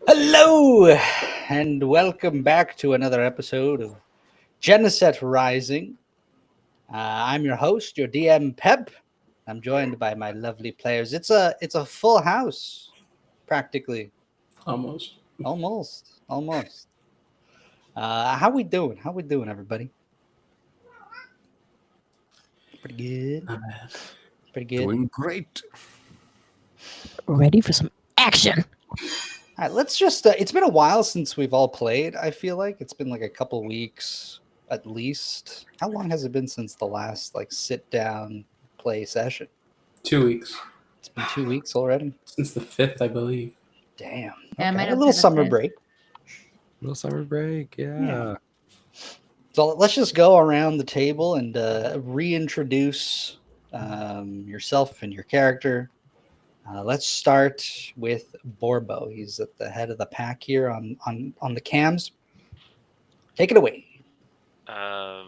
Hello, and welcome back to another episode of Geneset Rising. I'm your host, your DM Pep. I'm joined by my lovely players. It's a full house, practically, Almost. almost. How we doing? How we doing, everybody? Pretty good. Not bad. Pretty good. Doing great. Ready for some action. All right, let's just. It's been a while since we've all played. I feel like it's been like a couple weeks at least. How long has it been since the last sit down play session? 2 weeks. It's been 2 weeks already. Since the 5th, I believe. Damn. Yeah, Okay. might A have little said the summer fifth. break. Little summer break, yeah. Yeah. So let's just go around the table and reintroduce yourself and your character. Let's start with Borbo. He's at the head of the pack here on the cams. Take it away. How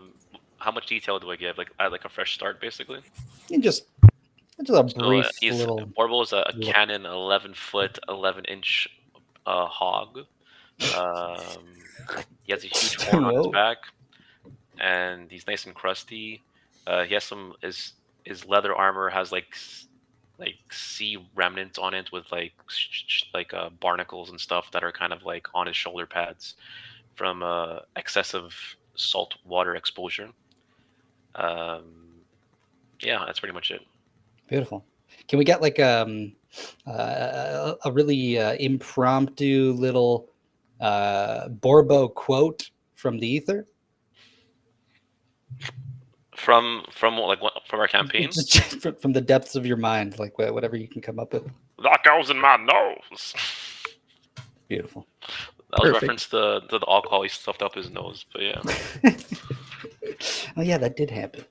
much detail do I give? Like a fresh start, basically. And just a So brief he's little. Borbo is a look. Canon 11-foot, 11-inch hog. He has a huge horn on his Whoa. back, and he's nice and crusty. He has his leather armor has like sea remnants on it with barnacles and stuff that are kind of like on his shoulder pads from excessive salt water exposure. Yeah, that's pretty much it. Beautiful. Can we get like a really impromptu little Borbo quote from the ether? From our campaign? Just from the depths of your mind, like whatever you can come up with. That goes in my nose. Beautiful. That was Perfect. reference to the alcohol he stuffed up his nose, but yeah. Oh yeah, that did happen.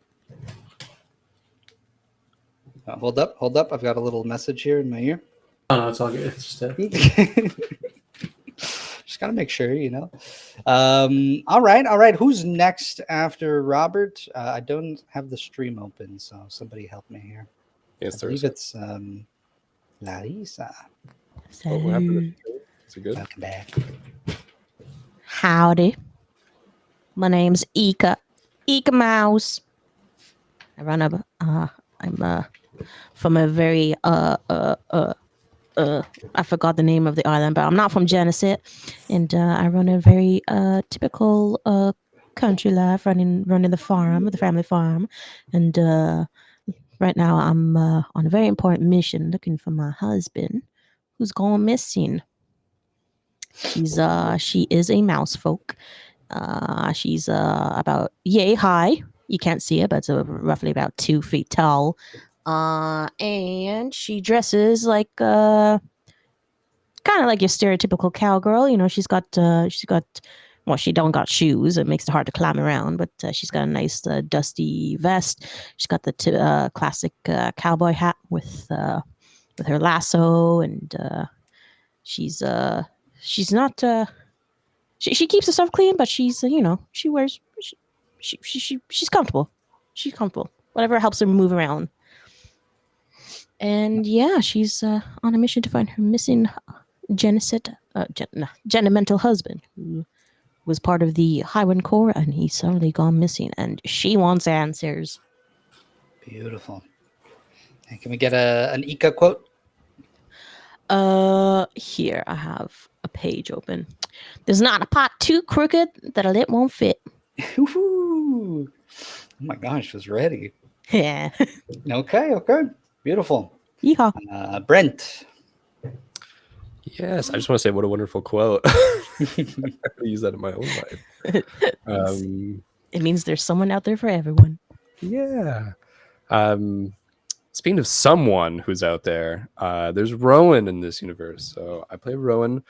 Hold up. I've got a little message here in my ear. Oh, no, it's all good. It's just Just gotta make sure, you know. All right. Who's next after Robert? I don't have the stream open, so somebody help me here. Yes, I there believe is. it's Larissa. Oh, what happened? Salut. Is it good? Welcome back. Howdy. My name's Ika. Ika Mouse. I'm from a very I forgot the name of the island, but I'm not from Geneset, and I run a very typical country life, running the farm, the family farm, and right now I'm on a very important mission, looking for my husband, who's gone missing. She is a mouse folk. She's about yay high. You can't see it, but it's roughly about 2 feet tall. And she dresses like kind of like your stereotypical cowgirl. You know, she's got well, she don't got shoes. It makes it hard to climb around, but she's got a nice dusty vest. She's got the classic cowboy hat with her lasso, and she's not she keeps herself clean, but she's she wears she's comfortable. She's comfortable. Whatever helps her move around. And yeah, she's on a mission to find her missing Genemental husband, who was part of the Highwind Corps, and he's suddenly gone missing, and she wants answers. Beautiful. And can we get an Ika quote? Here I have a page open. There's not a pot too crooked that a lip won't fit. Ooh. Oh my gosh, was ready. Yeah. Okay. Beautiful. Yeehaw. Brent. Yes, I just want to say what a wonderful quote. I use that in my own life. It means there's someone out there for everyone. Yeah. Speaking of someone who's out there, there's Rowan in this universe. So I play Rowan,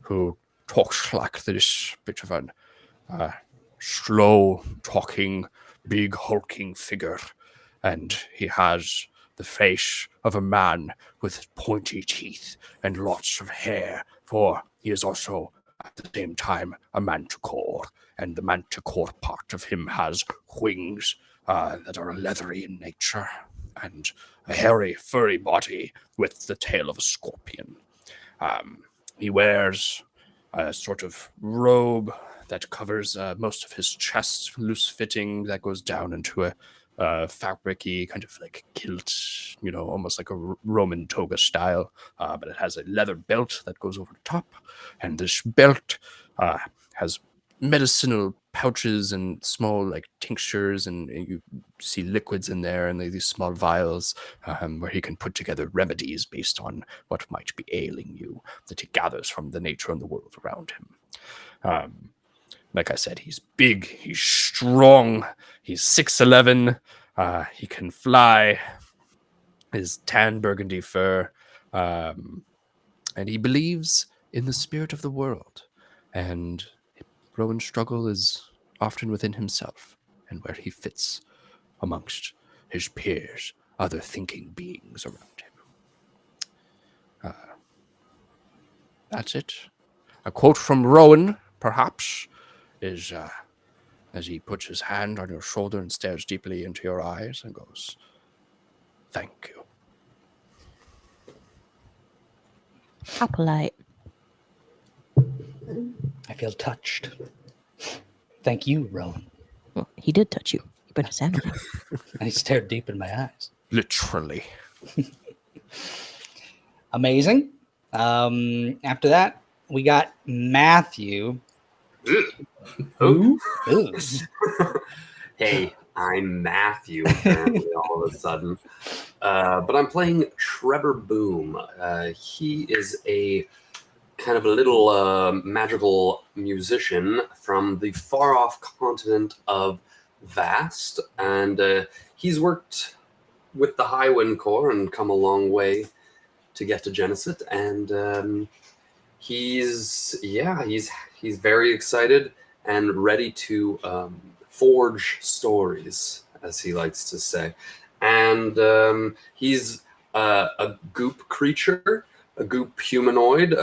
who talks like this bit of an slow talking, big hulking figure, and he has the face of a man with pointy teeth and lots of hair, for he is also at the same time a manticore, and the manticore part of him has wings that are leathery in nature, and a hairy, furry body with the tail of a scorpion. He wears a sort of robe that covers most of his chest, loose fitting, that goes down into a fabric-y kind of like kilt, almost like a Roman toga style. But it has a leather belt that goes over the top, and this belt has medicinal pouches and small like tinctures, and you see liquids in there, and these small vials where he can put together remedies based on what might be ailing you that he gathers from the nature and the world around him. Like I said, he's big, he's strong, he's 6'11", he can fly, his tan burgundy fur, and he believes in the spirit of the world. And Rowan's struggle is often within himself and where he fits amongst his peers, other thinking beings around him. That's it. A quote from Rowan, perhaps, is as he puts his hand on your shoulder and stares deeply into your eyes and goes, "Thank you." How polite. I feel touched. Thank you, Rowan. Well, he did touch you. He put his hand on you. And he stared deep in my eyes. Literally. Amazing. After that, we got Matthew. Who? Ooh. Hey, I'm Matthew, apparently, all of a sudden. But I'm playing Trevor Boom. He is a kind of a little magical musician from the far-off continent of Vast. And he's worked with the Highwind Corps and come a long way to get to Geneset. And he's very excited and ready to forge stories, as he likes to say. And he's a goop creature, a goop humanoid.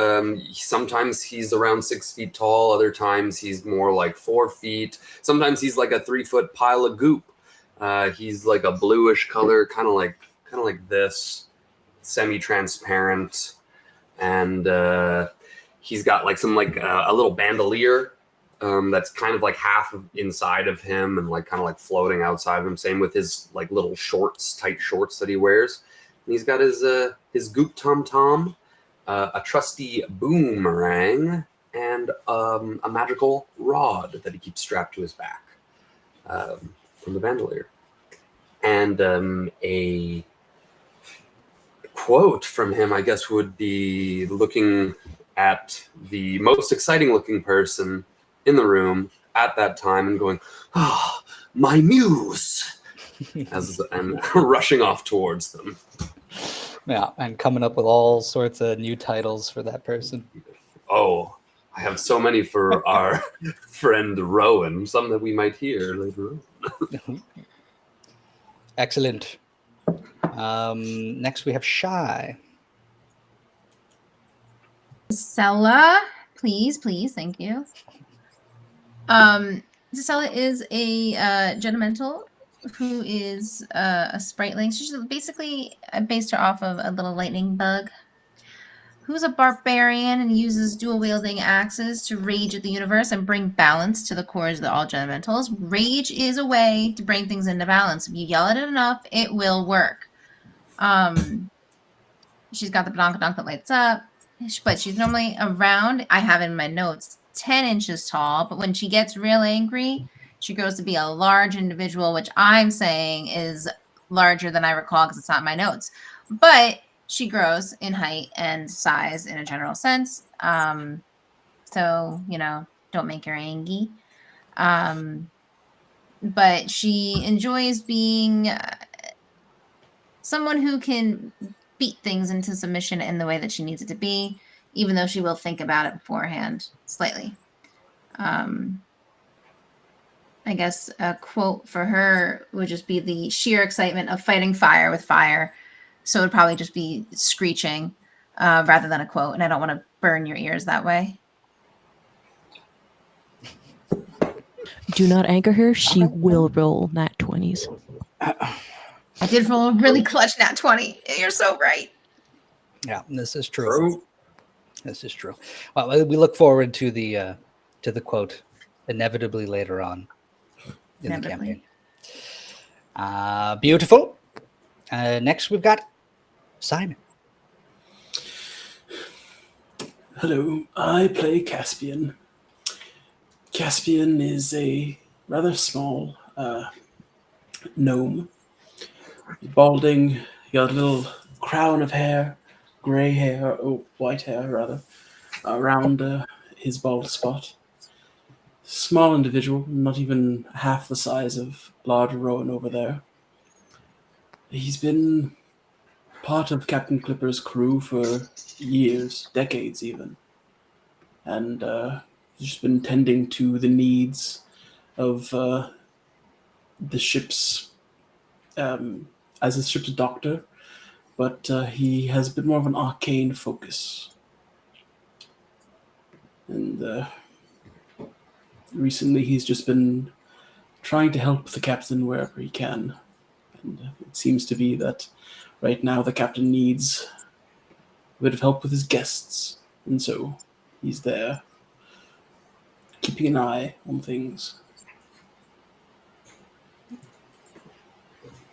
Sometimes he's around 6 feet tall. Other times he's more like 4 feet. Sometimes he's like a 3-foot pile of goop. He's like a bluish color, kind of like this, semi-transparent, and he's got like some a little bandolier that's kind of like half inside of him and like kind of like floating outside of him. Same with his like little tight shorts that he wears. And he's got his goop tom-tom, a trusty boomerang, and a magical rod that he keeps strapped to his back from the bandolier. And a quote from him, I guess, would be looking at the most exciting looking person in the room at that time and going, "Ah, oh, my muse," and rushing off towards them. Yeah, and coming up with all sorts of new titles for that person. Oh, I have so many for our friend Rowan, some that we might hear later on. Excellent. Next we have Shy. Gisela, please, thank you. Gisela is a Genemental who is a spriteling. She's basically, I based her off of a little lightning bug who's a barbarian and uses dual-wielding axes to rage at the universe and bring balance to the cores of all Genementals. Rage is a way to bring things into balance. If you yell at it enough, it will work. She's got the donk that lights up, but she's normally around, I have in my notes, 10 inches tall, but when she gets real angry, she grows to be a large individual, which I'm saying is larger than I recall because it's not in my notes. But she grows in height and size in a general sense. So, don't make her angry. But she enjoys being someone who can beat things into submission in the way that she needs it to be, even though she will think about it beforehand slightly. I guess a quote for her would just be the sheer excitement of fighting fire with fire. So it would probably just be screeching rather than a quote. And I don't want to burn your ears that way. Do not anger her. She will roll nat 20s. I did roll a really clutch nat 20. You're so right. Yeah, this is true. This is true. Well, we look forward to the quote inevitably later on in the Inevitably. campaign. Beautiful. Next, we've got Simon. Hello, I play Caspian. Caspian is a rather small gnome. He's balding, he got a little crown of hair, grey hair, or white hair rather, around his bald spot. Small individual, not even half the size of large Rowan over there. He's been part of Captain Clipper's crew for years, decades even. And he's just been tending to the needs of the ship's, as a ship's doctor, but he has a bit more of an arcane focus. And recently he's just been trying to help the captain wherever he can. And it seems to be that right now the captain needs a bit of help with his guests. And so he's there, keeping an eye on things.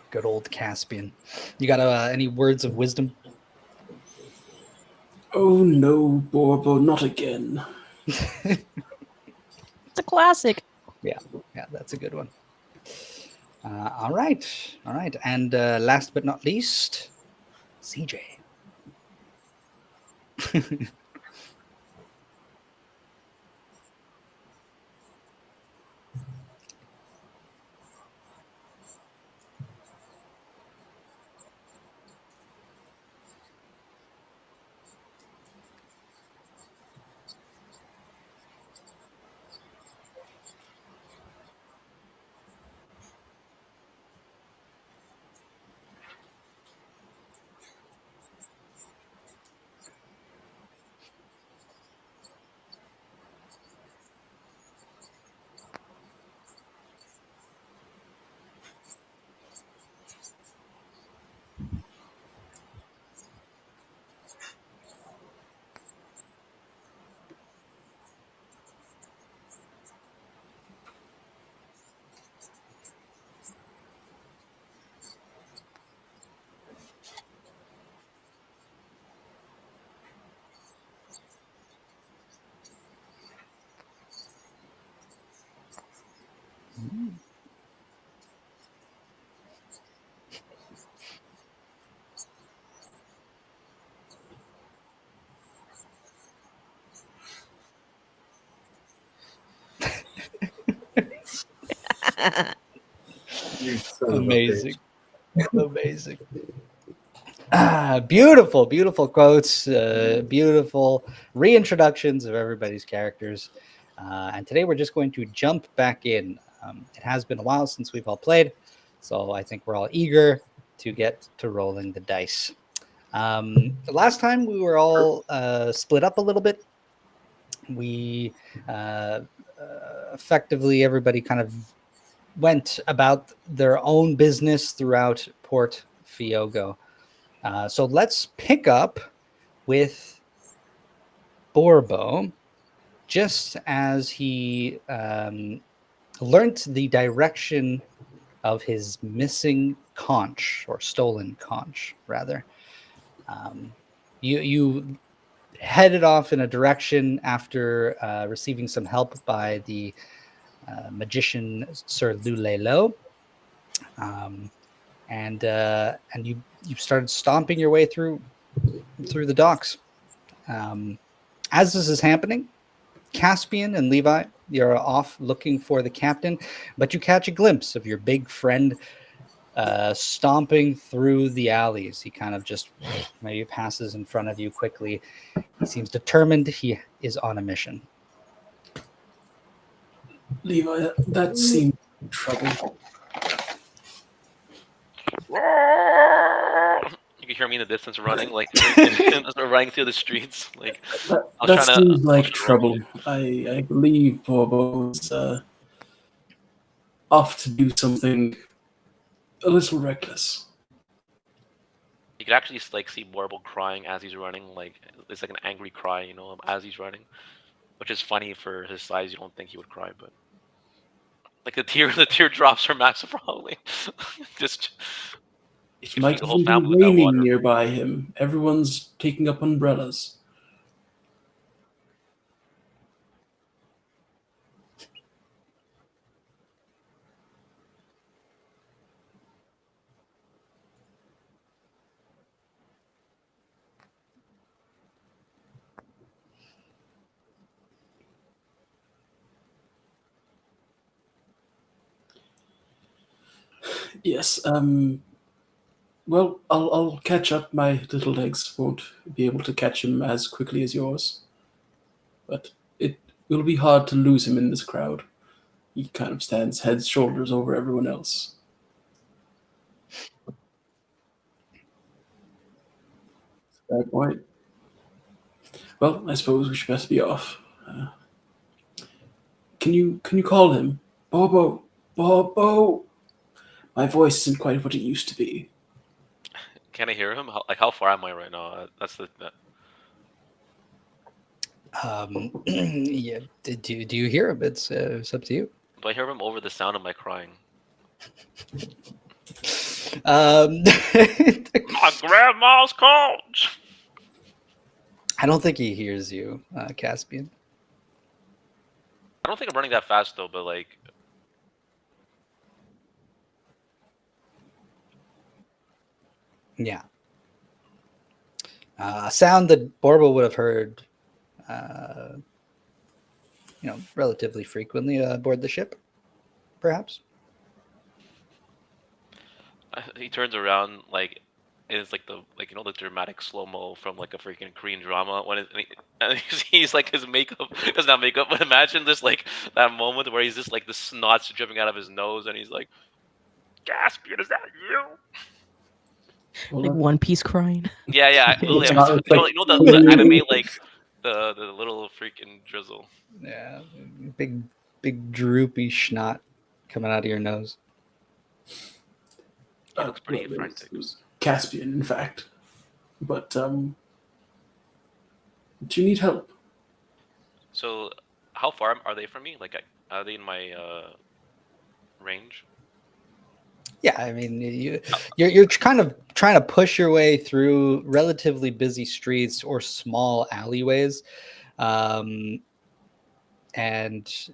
Good old Caspian. You got any words of wisdom? Oh no, Borbo, not again. It's a classic. Yeah, that's a good one. All right. And last but not least, CJ. You son of a Amazing. Amazing. Beautiful quotes, beautiful reintroductions of everybody's characters. And today we're just going to jump back in. It has been a while since we've all played, so I think we're all eager to get to rolling the dice. The last time we were all split up a little bit. We effectively, everybody kind of went about their own business throughout Port Fiogo. So let's pick up with Borbo, just as he learnt the direction of his missing conch, or stolen conch, rather. You headed off in a direction after receiving some help by the magician Sir Lulelo. And you started stomping your way through the docks. As this is happening, Caspian and Levi, you're off looking for the captain, but you catch a glimpse of your big friend stomping through the alleys. He kind of just maybe passes in front of you quickly. He seems determined. He is on a mission. Levi, that seemed trouble. You can hear me in the distance running, like running through the streets. Like That seems like trouble. I believe Borbo was off to do something a little reckless. you can actually like see Borbo crying as he's running. Like it's like an angry cry, as he's running, which is funny for his size. You don't think he would cry, but like the teardrops are massive, probably. Just you It can might feed the whole even be family with that raining water. nearby him. Everyone's taking up umbrellas. Yes. Well, I'll catch up. My little legs won't be able to catch him as quickly as yours, but it will be hard to lose him in this crowd. He kind of stands head and shoulders over everyone else. Fair point. Well, I suppose we should best be off. Can you call him? Borbo! Borbo! My voice isn't quite what it used to be. Can I hear him? How far am I right now? That's the. Yeah. Do you hear him? It's up to you. Do I hear him over the sound of my crying? My grandma's conch. I don't think he hears you, Caspian. I don't think I'm running that fast though, but like. Yeah. A sound that Borbo would have heard, relatively frequently aboard the ship, perhaps. He turns around like. And it's like the the dramatic slow mo from like a freaking Korean drama and he sees like his makeup. It's not makeup, but imagine this like that moment where he's just like the snot's dripping out of his nose and he's like, "Caspian, is that you?" Like One Piece crying. Yeah. Literally, It's not like- the anime like the little freaking drizzle. Yeah, big droopy schnot coming out of your nose. He looks pretty well, frantic. it was Caspian, in fact. But do you need help? So, how far are they from me? Like, are they in my range? Yeah, I mean, you're kind of trying to push your way through relatively busy streets or small alleyways, and it's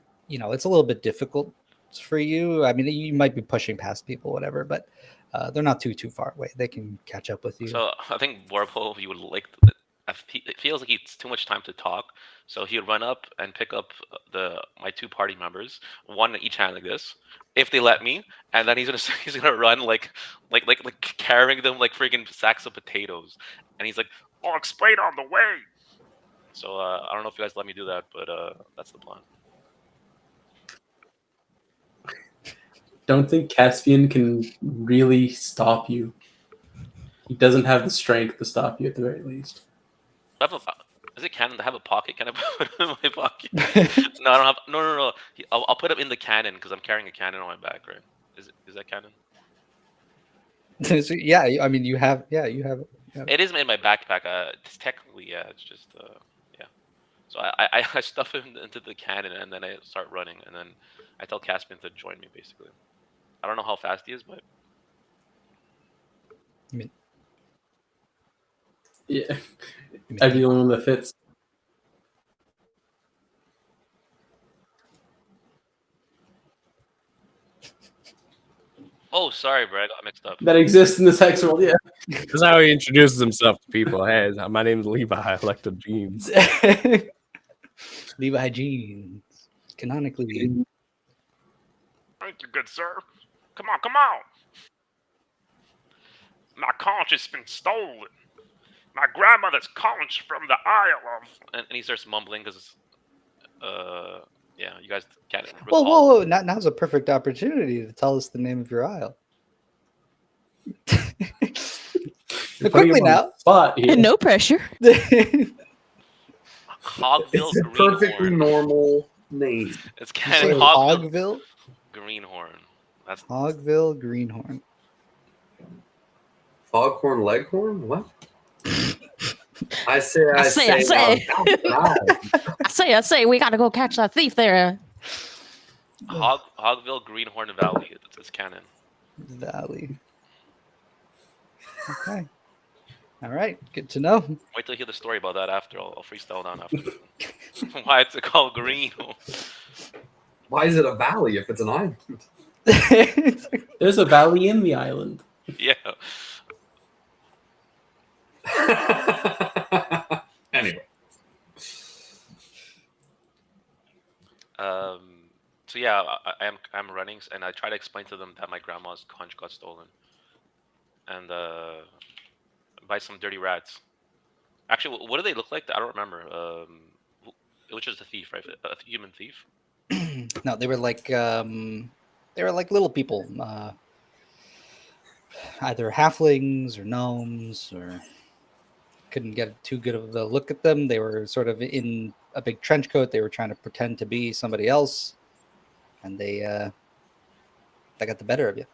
a little bit difficult for you. I mean, you might be pushing past people, whatever, but they're not too far away. They can catch up with you. So I think Borbo, he would like. It feels like it's too much time to talk, so he would run up and pick up my two party members, one in each hand like this, if they let me, and then he's gonna run like carrying them like freaking sacks of potatoes, and he's like, "I'll explain on the way." So I don't know if you guys let me do that, but that's the plan. Don't think Caspian can really stop you. He doesn't have the strength to stop you at the very least. Is it canon to have a pocket? Can I put it in my pocket? No, I don't have. No. I'll put it in the cannon because I'm carrying a cannon on my back, right? Is that canon? So, yeah, I mean, you have it. Yeah. It is in my backpack. It's technically, yeah. It's just, yeah. So I stuff it into the cannon and then I start running and then I tell Caspian to join me. Basically, I don't know how fast he is, but Yeah, I'd be the only one that fits. oh, sorry, bro, I got mixed up. That exists in this Hexworld, yeah. That's how he introduces himself to people. Hey, my name's Levi. I like the jeans. Levi jeans, canonically. Thank you, good sir. Come on. My conch has been stolen. My grandmother's conch from the Isle of... And he starts mumbling because, yeah, you guys can't recall. Whoa. Now's a perfect opportunity to tell us the name of your isle. Quickly now. Spot here. No pressure. Hogville It's a Greenhorn. perfectly normal name. It's You kind say of Hogville Hogville? Greenhorn. That's Hogville Greenhorn. Foghorn Leghorn? What? I say. I say. Now, I say, we gotta go catch that thief there. Hogville Greenhorn Valley. It's canon. Valley. Okay. All right. Good to know. Wait till you hear the story about that after. I'll freestyle down after. Why it's called Green? why is it a valley if it's an island? There's a valley in the island. Yeah. Anyway. So yeah, I'm running, and I try to explain to them that my grandma's conch got stolen, and by some dirty rats. Actually, what do they look like? I don't remember. It was just a thief, right? A human thief. No, they were like little people, either halflings or gnomes, or couldn't get too good of a look at them. They were sort of in a big trench coat. They were trying to pretend to be somebody else, and they got the better of you.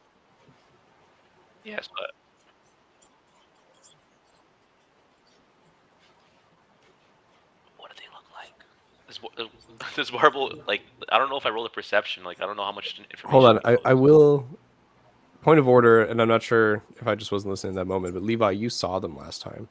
Yes, but what do they look like? This Borbo, like, I don't know if I rolled a perception. Like, I don't know how much information. Hold on, he knows. I will. Point of order, and I'm not sure if I just wasn't listening in that moment, but Levi, you saw them last time.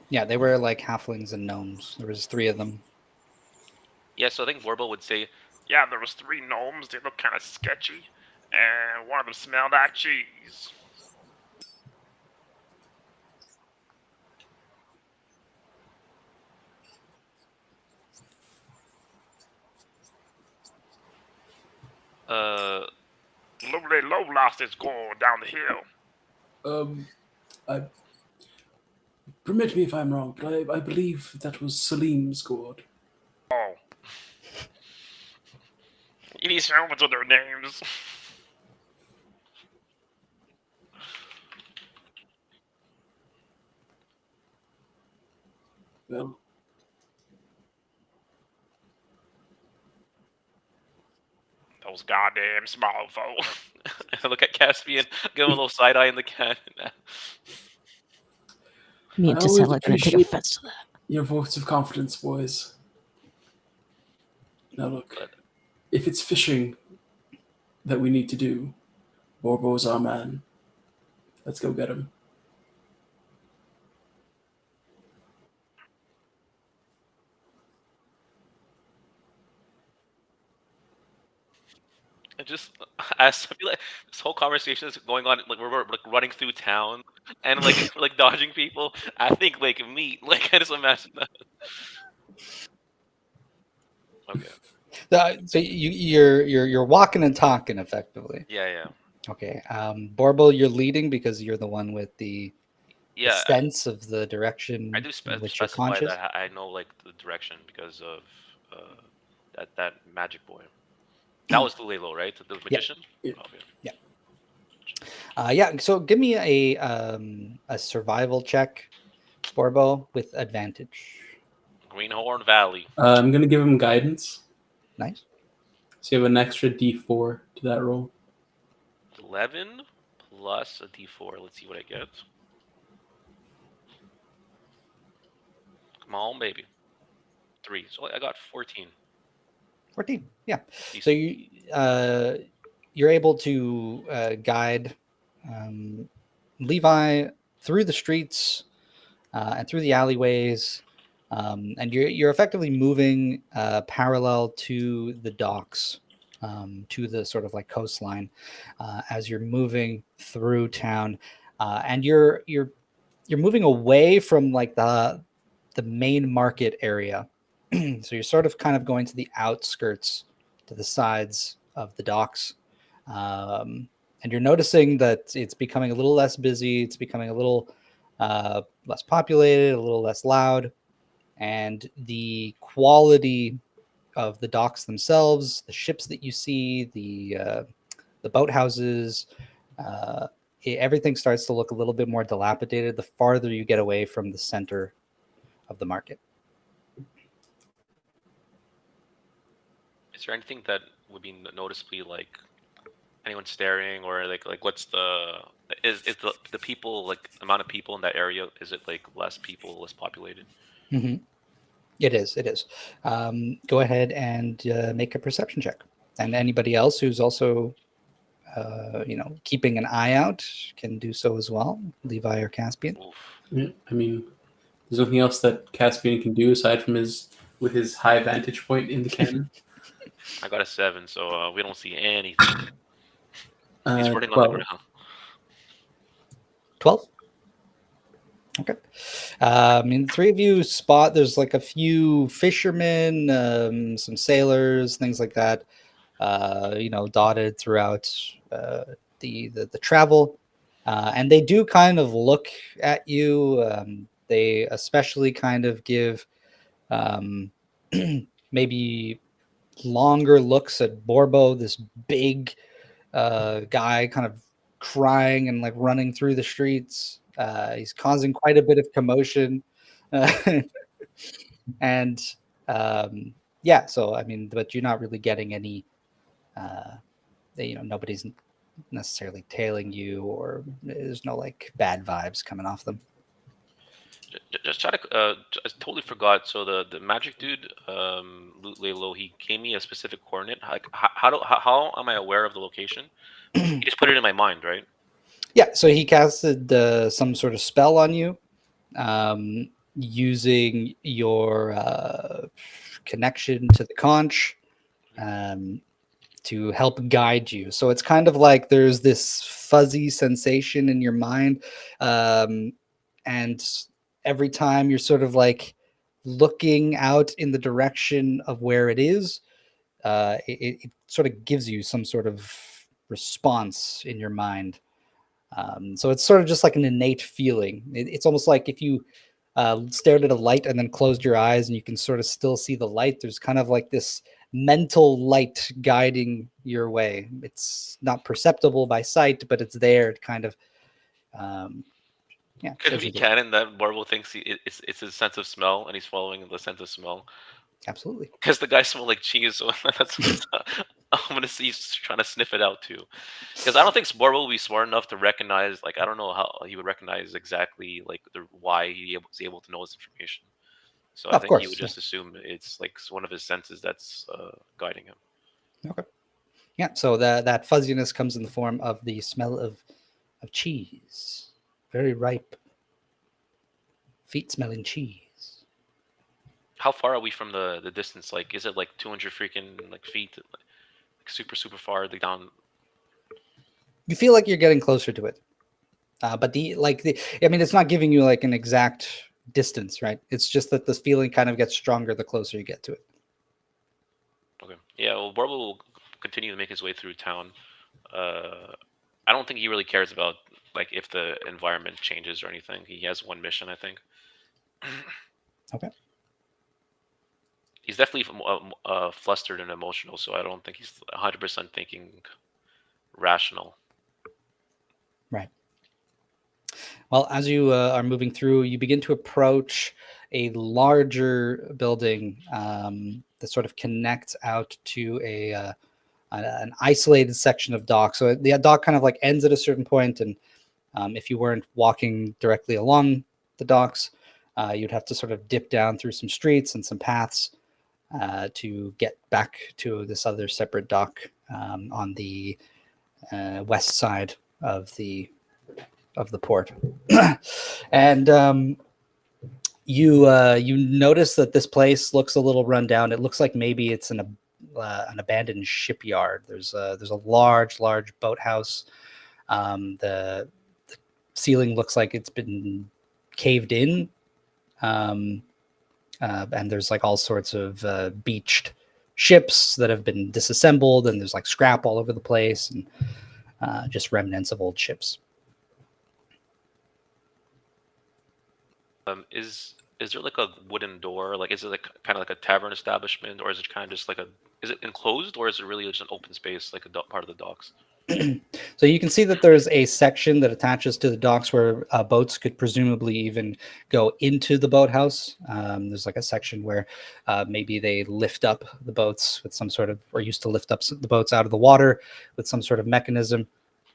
Yeah, they were like halflings and gnomes. There was 3 of them. Yeah, so I think Borbo would say, yeah, there was 3 gnomes. They look kind of sketchy, and one of them smelled like cheese. Lovely low losses go down the hill. I permit me if I'm wrong, but I believe that was Salim scored. Oh. You need to help with their names. Well, Those goddamn small folk. I look at Caspian, give him a little side eye in the cannon. Me I and always Tisella gonna take appreciate- offense to that. your votes of confidence, boys. Now look, if it's fishing that we need to do, Borbo's our man. Let's go get him. I just, I feel like this whole conversation is going on, like we're like running through town and like we're, like dodging people. I think like meat, like I just imagine that. Okay. So you're walking and talking effectively. Yeah. Okay. Borbo, you're leading because you're the one with the Yeah. sense of the direction. I do in which specify you're conscious. that I know like the direction because of that magic boy. That was Lulelo, right? The magician. Yeah. Okay. Yeah. So give me a survival check, Borbo, with advantage. Greenhorn Valley. I'm going to give him guidance. Nice. So you have an extra d4 to that roll. 11 plus a d4. Let's see what I get. Come on, baby. 3. So I got 14. 14. Yeah. Decent. So you're able to guide Levi through the streets and through the alleyways, and you're effectively moving parallel to the docks, to the sort of like coastline, as you're moving through town, and you're moving away from like the main market area. So you're sort of kind of going to the outskirts, to the sides of the docks. And you're noticing that it's becoming a little less busy. It's becoming a little less populated, a little less loud. And the quality of the docks themselves, the ships that you see, the boathouses, everything starts to look a little bit more dilapidated the farther you get away from the center of the market. Is there anything that would be noticeably like anyone staring, or like what's the is the people, like amount of people in that area? Is it like less people, less populated? Hmm. It is. It is. Go ahead and make a perception check. And anybody else who's also, keeping an eye out can do so as well. Levi or Caspian. Oof. Yeah, I mean, there's nothing else that Caspian can do aside from with his high vantage point in the cannon. I got a 7, so we don't see anything. He's running on the 12. ground. 12. Okay. The three of you spot there's like a few fishermen, some sailors, things like that, dotted throughout the travel. And they do kind of look at you. They especially kind of give um, maybe longer looks at Borbo, this big guy kind of crying and like running through the streets. He's causing quite a bit of commotion. And yeah, so I mean, but you're not really getting any, nobody's necessarily tailing you, or there's no like bad vibes coming off them. Just try to. I totally forgot. So the magic dude, Lalo, he gave me a specific coordinate. Like, how am I aware of the location? He just put it in my mind, right? Yeah, so he casted some sort of spell on you, using your connection to the conch to help guide you. So it's kind of like there's this fuzzy sensation in your mind, and every time you're sort of like looking out in the direction of where it is, it sort of gives you some sort of response in your mind. So it's sort of just like an innate feeling. It's almost like if you stared at a light and then closed your eyes and you can sort of still see the light. There's kind of like this mental light guiding your way. It's not perceptible by sight, but it's there. It kind of, yeah. Could it shows be you the- canon that Marvel thinks it's his sense of smell, and he's following the sense of smell? Absolutely. Because the guy smelled like cheese, so that's what I'm gonna see. He's trying to sniff it out too. Because I don't think Borbo will be smart enough to recognize. Like, I don't know how he would recognize exactly like why he was able to know this information. So I Of think he course, would yeah. just assume it's like one of his senses that's guiding him. Okay. Yeah. So that fuzziness comes in the form of the smell of cheese. Very ripe, feet smelling cheese. How far are we from the distance? Like, is it like 200 freaking like feet, like super far like down? You feel like you're getting closer to it, but it's not giving you like an exact distance, right? It's just that this feeling kind of gets stronger the closer you get to it. Okay. Yeah. Well, Borbo will continue to make his way through town. I don't think he really cares about like if the environment changes or anything. He has one mission, I think. Okay. He's definitely flustered and emotional, so I don't think he's 100% thinking rational. Right. Well, as you are moving through, you begin to approach a larger building that sort of connects out to an isolated section of dock. So the dock kind of like ends at a certain point, and if you weren't walking directly along the docks, you'd have to sort of dip down through some streets and some paths to get back to this other separate dock on the west side of the port. And you notice that this place looks a little run down. It looks like maybe it's an abandoned shipyard. There's a large boathouse. The ceiling looks like it's been caved in. And there's like all sorts of beached ships that have been disassembled, and there's like scrap all over the place, and just remnants of old ships. Is there like a wooden door? Like, is it like kind of like a tavern establishment, or is it kind of just like is it enclosed, or is it really just an open space, like part of the docks? So you can see that there's a section that attaches to the docks where boats could presumably even go into the boathouse. There's like a section where maybe they lift up the boats with some sort of, or used to lift up the boats out of the water with some sort of mechanism.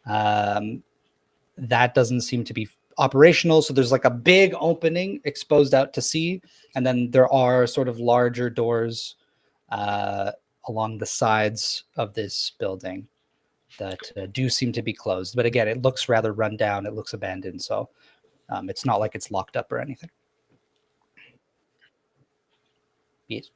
That doesn't seem to be operational. So there's like a big opening exposed out to sea. And then there are sort of larger doors along the sides of this building that do seem to be closed. But again, it looks rather run down. It looks abandoned. So it's not like it's locked up or anything. Yes.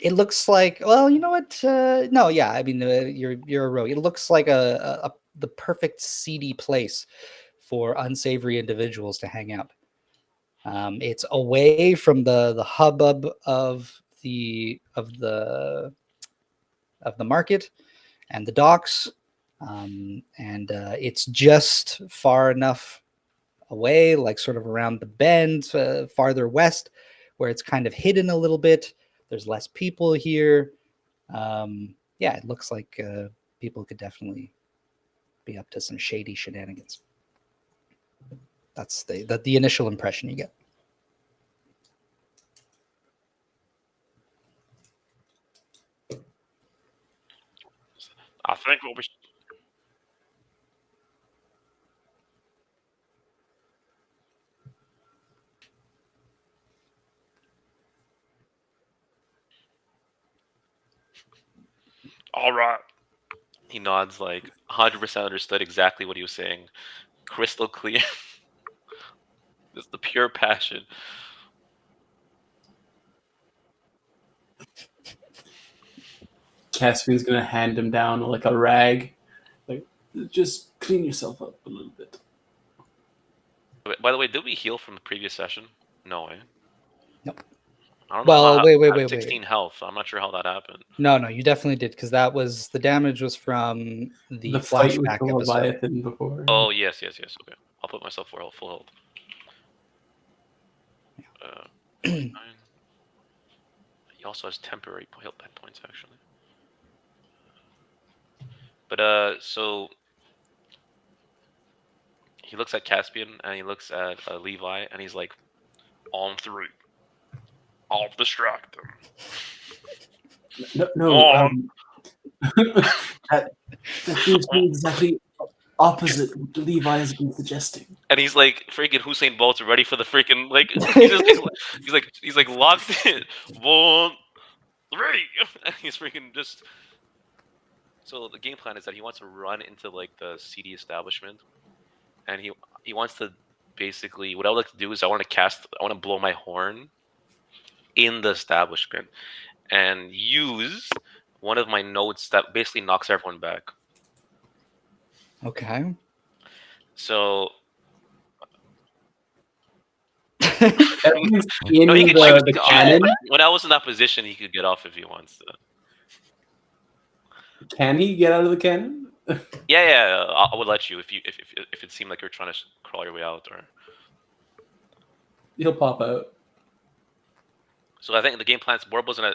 It looks like, well, you know what? No, yeah. I mean, you're a rogue. It looks like the perfect seedy place for unsavory individuals to hang out. It's away from the hubbub of the market and the docks, and it's just far enough away, like sort of around the bend, farther west, where it's kind of hidden a little bit. There's less people here. Yeah, it looks like people could definitely be up to some shady shenanigans. That's the initial impression you get. I think what we should. All right. He nods, like 100% understood exactly what he was saying. Crystal clear. Just the pure passion. Caspian's gonna hand him down like a rag. Like, just clean yourself up a little bit. By the way, did we heal from the previous session? No, eh? Nope. I don't know. Well, I wait, had 16 health. I'm not sure how that happened. No, you definitely did, because the damage was from the fight with flashback the episode. Leviathan before. Oh, yes. Okay. I'll put myself for full health. 49. He also has temporary health points, actually. But, so he looks at Caspian and he looks at Levi and he's like, on 3. I'll distract them. No. That seems to be exactly opposite what Levi has been suggesting. And he's like, freaking Hussein Bolt's ready for the freaking, like, he's like locked in. 1, 3. And he's freaking just. So the game plan is that he wants to run into like the seedy establishment, and he wants to basically, what I would like to do is I want to blow my horn in the establishment and use one of my notes that basically knocks everyone back. Okay. So Everyone's in no, he could choose the to cannon. When I was in that position, he could get off if he wants to. Can he get out of the cannon? Yeah. I would let you if it seemed like you're trying to crawl your way out, or He'll pop out. So I think the game plan is Borbo's gonna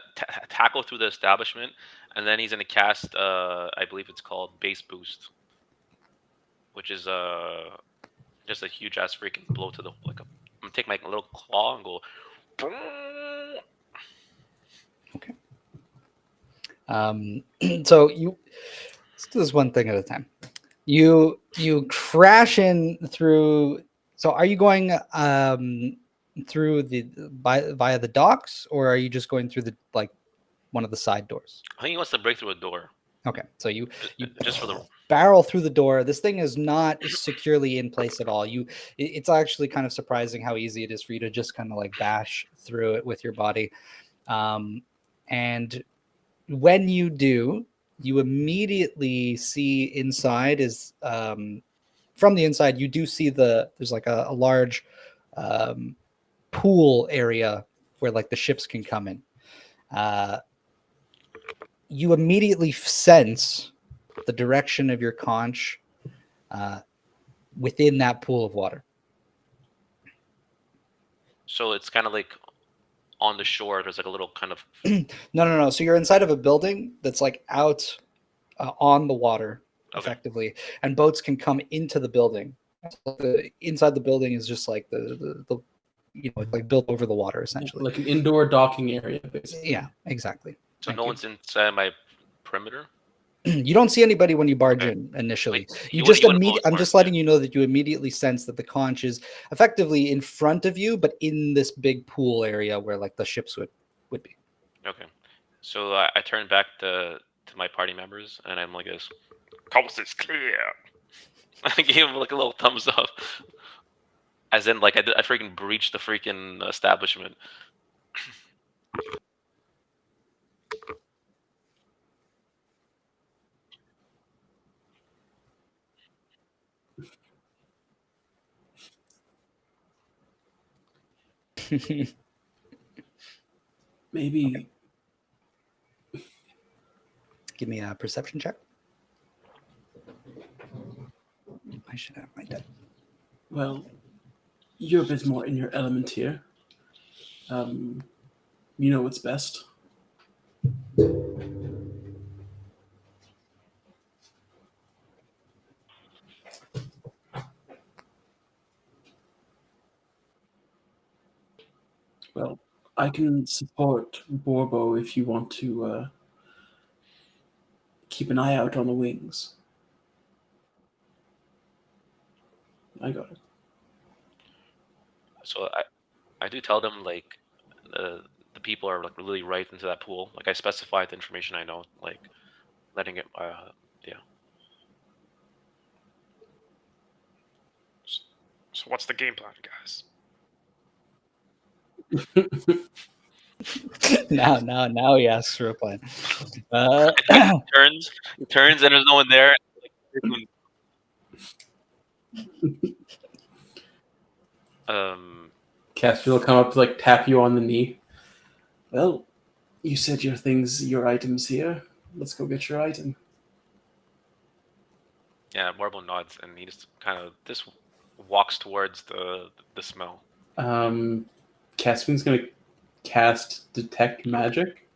tackle through the establishment, and then he's gonna cast I believe it's called Base Boost, which is just a huge ass freaking blow to the I'm gonna take my little claw and go. Okay. So let's do this one thing at a time. You crash in through. So are you going through via the docks, or are you just going through one of the side doors? I think he wants to break through a door. Okay, so you just for the barrel through the door. This thing is not securely in place at all. It's actually kind of surprising how easy it is for you to just kind of like bash through it with your body. And when you do, you immediately see inside is from the inside, you do see there's like a large pool area where like the ships can come in. You immediately sense the direction of your conch within that pool of water. So it's kind of like on the shore. There's like a little kind of. No. So you're inside of a building that's like out on the water, Okay. effectively, and boats can come into the building. So inside the building is just like the like built over the water essentially. Like an indoor docking area, basically. Yeah, exactly. So Thank no you. one's inside my perimeter. You don't see anybody when you barge Okay. in initially. Wait, You you just wouldn't know immediately. it's I'm smart, just letting you know that you immediately sense that the conch is effectively in front of you, but in this big pool area where like the ships would be. Okay. So I turned back to my party members, and I'm like this. Coast is clear. I gave him like a little thumbs up, as in like I freaking breached the freaking establishment. Maybe. Give me a perception check. I should have my deck. Well, you're a bit more in your element here. You know what's best. Well, I can support Borbo if you want to keep an eye out on the wings. I got it. So I do tell them like the people are like really right into that pool. Like I specified the information I know, like letting it. Yeah. So what's the game plan, guys? Now he asks for a plan. He turns, and there's no one there. Um. Casper will come up to like tap you on the knee. Well, you said your items here. Let's go get your item. Yeah, Borbo nods, and he just walks towards the smell. Caspian's gonna cast detect magic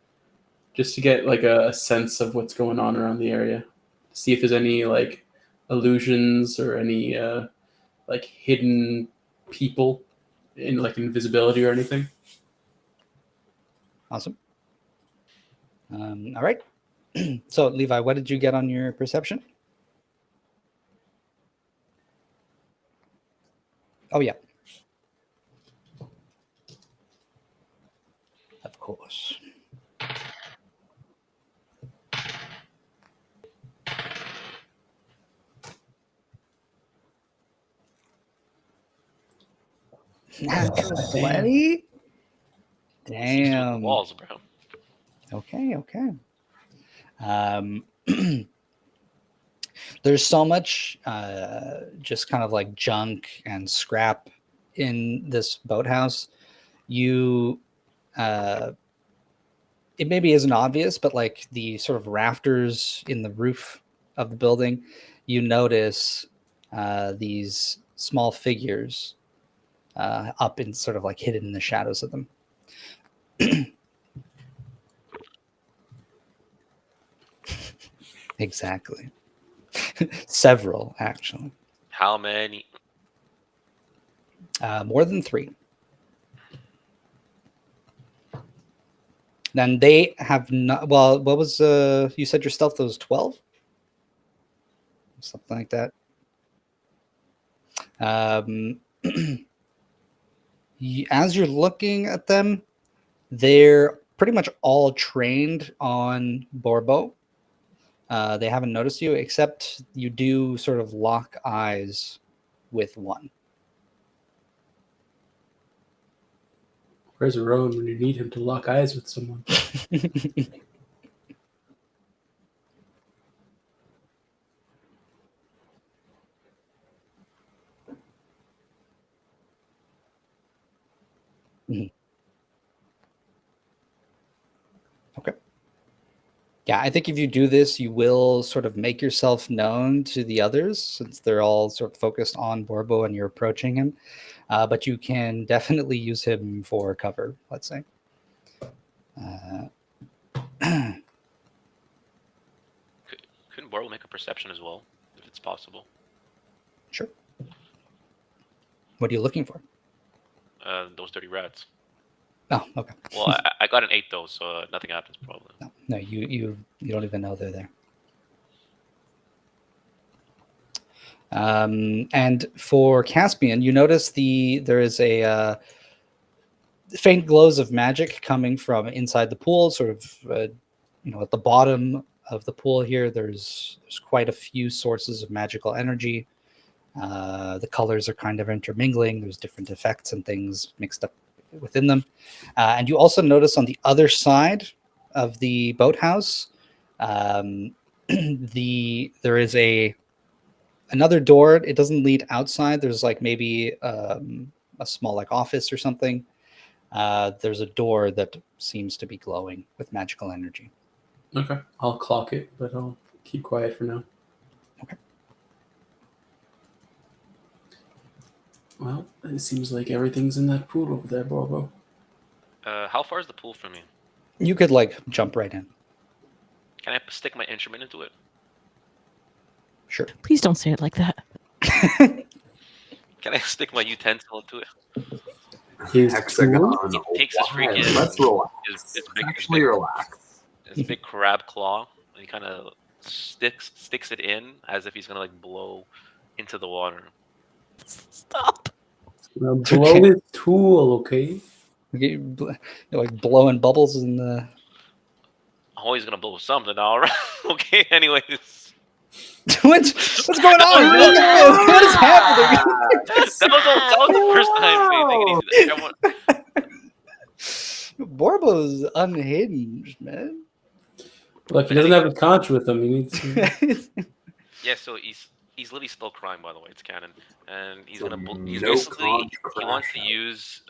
just to get like a sense of what's going on around the area. See if there's any like illusions or any like hidden people in like invisibility or anything. Awesome. All right. So Levi, what did you get on your perception? Oh yeah. Of course. Natural 20? Damn. Damn. Walls, bro. Okay. There's so much just kind of like junk and scrap in this boathouse. You it maybe isn't obvious, but like the sort of rafters in the roof of the building, you notice these small figures up and sort of like hidden in the shadows of them. Exactly. Several, actually. How many? More than 3. Then they have not. Well, what was you said your stealth was 12? Something like that. As you're looking at them, they're pretty much all trained on Borbo. They haven't noticed you, except you do sort of lock eyes with one. Where's Rowan when you need him to lock eyes with someone? Okay. Yeah, I think if you do this, you will sort of make yourself known to the others since they're all sort of focused on Borbo and you're approaching him. But you can definitely use him for cover, let's say. Couldn't Borbo make a perception as well, if it's possible? Sure. What are you looking for? Those dirty rats. Oh, okay. Well, I got an 8 though, so nothing happens probably. No, you don't even know they're there. And for Caspian, you notice there is a faint glows of magic coming from inside the pool, sort of at the bottom of the pool here. There's quite a few sources of magical energy. The colors are kind of intermingling. There's different effects and things mixed up within them. And you also notice on the other side of the boathouse, there is another door. It doesn't lead outside. There's like maybe a small like office or something. There's a door that seems to be glowing with magical energy. Okay. I'll clock it, but I'll keep quiet for now. Okay. Well, it seems like everything's in that pool over there, Borbo. How far is the pool from me? You could like jump right in. Can I stick my instrument into it? Sure. Please don't say it like that. Can I stick my utensil into it? His Hexagon. He takes his Why? freaking Let's relax. his Actually, relax. big crab claw. And he kind of sticks it in as if he's gonna like blow into the water. Stop. Now blow his tool, okay? You're like blowing bubbles in the. I'm always gonna blow something, all right? Okay. Anyways, What's going on? What is happening? that was the first time we taking it easy. Borbo's unhinged, man. Look, he doesn't have a conch with him. He needs to... Yeah, so he's literally still crying, by the way. It's canon, and he's gonna. He's No basically conch he wants to use.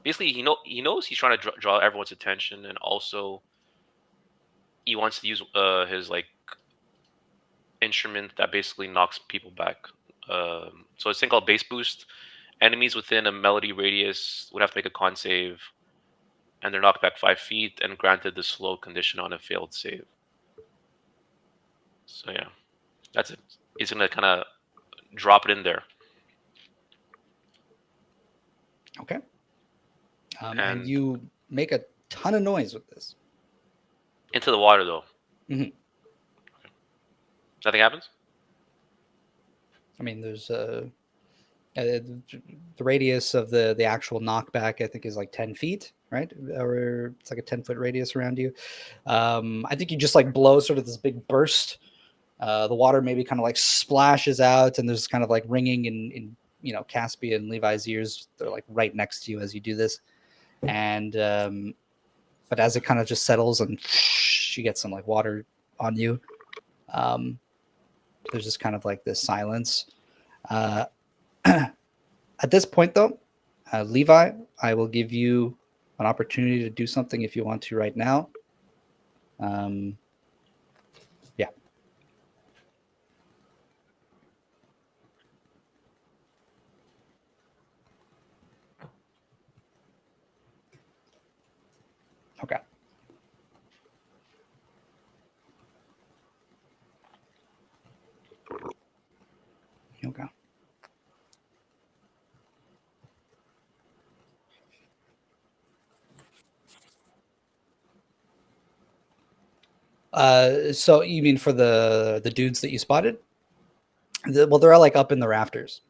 Basically, he knows he's trying to draw everyone's attention, and also he wants to use his like instrument that basically knocks people back. So it's a thing called base boost. Enemies within a melody radius would have to make a con save, and they're knocked back 5 feet and granted the slow condition on a failed save. So yeah, that's it. He's gonna kind of drop it in there. Okay. And And- you make a ton of noise with this. Into the water though. Mhm. Okay. Nothing happens. I mean, there's the radius of the actual knockback, I think, is like 10 feet, right? Or it's like a 10-foot radius around you. I think you just like blow sort of this big burst. The water maybe kind of like splashes out, and there's kind of like ringing in Caspian and Levi's ears. They're like right next to you as you do this. And but as it kind of just settles and you get some like water on you, there's just kind of like this silence. At this point, though, Levi, I will give you an opportunity to do something if you want to right now. Yeah. Okay. Okay. So you mean for the dudes that you spotted? Well, they're all like up in the rafters.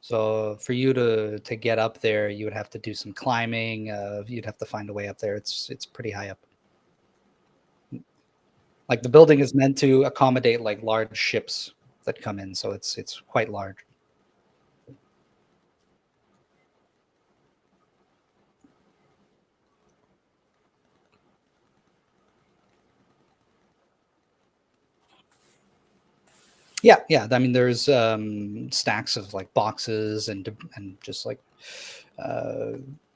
So for you to get up there, you would have to do some climbing. You'd have to find a way up there. It's pretty high up. Like the building is meant to accommodate like large ships that come in, so it's quite large. Yeah. I mean, there's stacks of like boxes and just like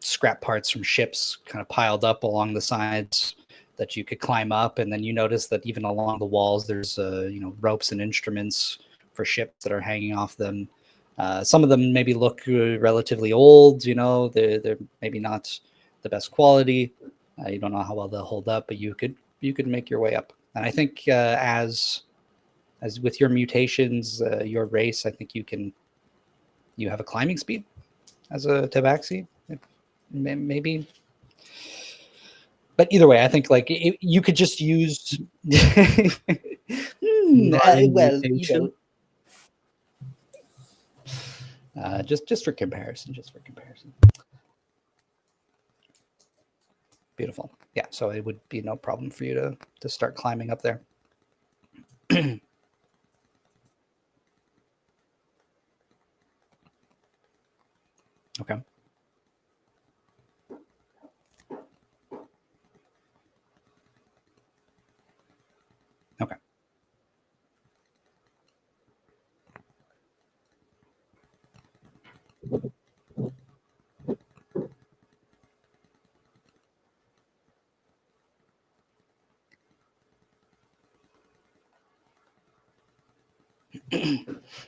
scrap parts from ships kind of piled up along the sides that you could climb up, and then you notice that even along the walls there's ropes and instruments for ships that are hanging off them. Some of them maybe look relatively old, they're maybe not the best quality. You don't know how well they'll hold up, but you could make your way up. And I think as with your mutations, your race, I think you have a climbing speed as a tabaxi, maybe. But either way, I think like you could just use. Mutation. Just for comparison, Beautiful. Yeah, so it would be no problem for you to start climbing up there. Okay. Okay.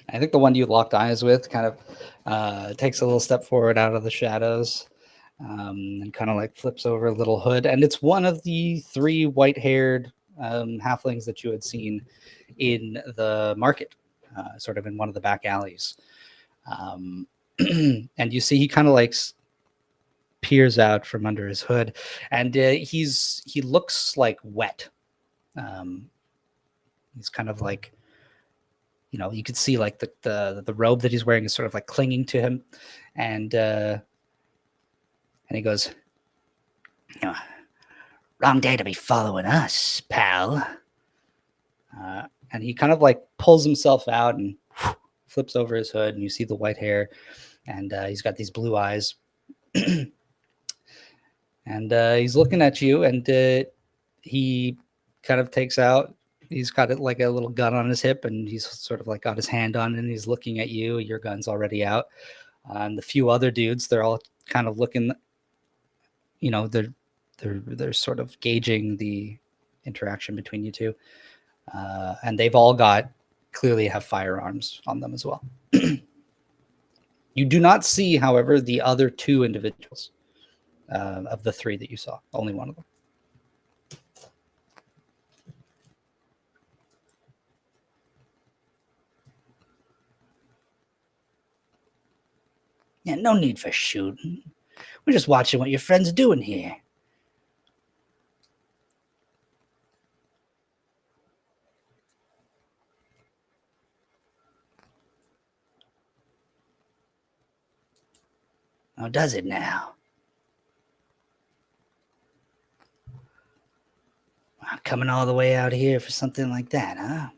I think the one you locked eyes with kind of takes a little step forward out of the shadows, and kind of like flips over a little hood. And it's one of the 3 white-haired halflings that you had seen in the market, sort of in one of the back alleys. And you see he kind of like peers out from under his hood, and he looks like wet. He's kind of like, you could see like the robe that he's wearing is sort of like clinging to him, and he goes, "Wrong day to be following us, pal." And he kind of like pulls himself out and flips over his hood, and you see the white hair, and he's got these blue eyes, and he's looking at you, and he kind of takes out. He's got it like a little gun on his hip, and he's sort of like got his hand on it, and he's looking at you. Your gun's already out. And the few other dudes, they're all kind of looking, they're sort of gauging the interaction between you two. And they've all clearly have firearms on them as well. You do not see, however, the other 2 individuals of the 3 that you saw. Only one of them. Yeah, no need for shooting. We're just watching what your friend's doing here. Oh, does it now? Wow, coming all the way out here for something like that, huh?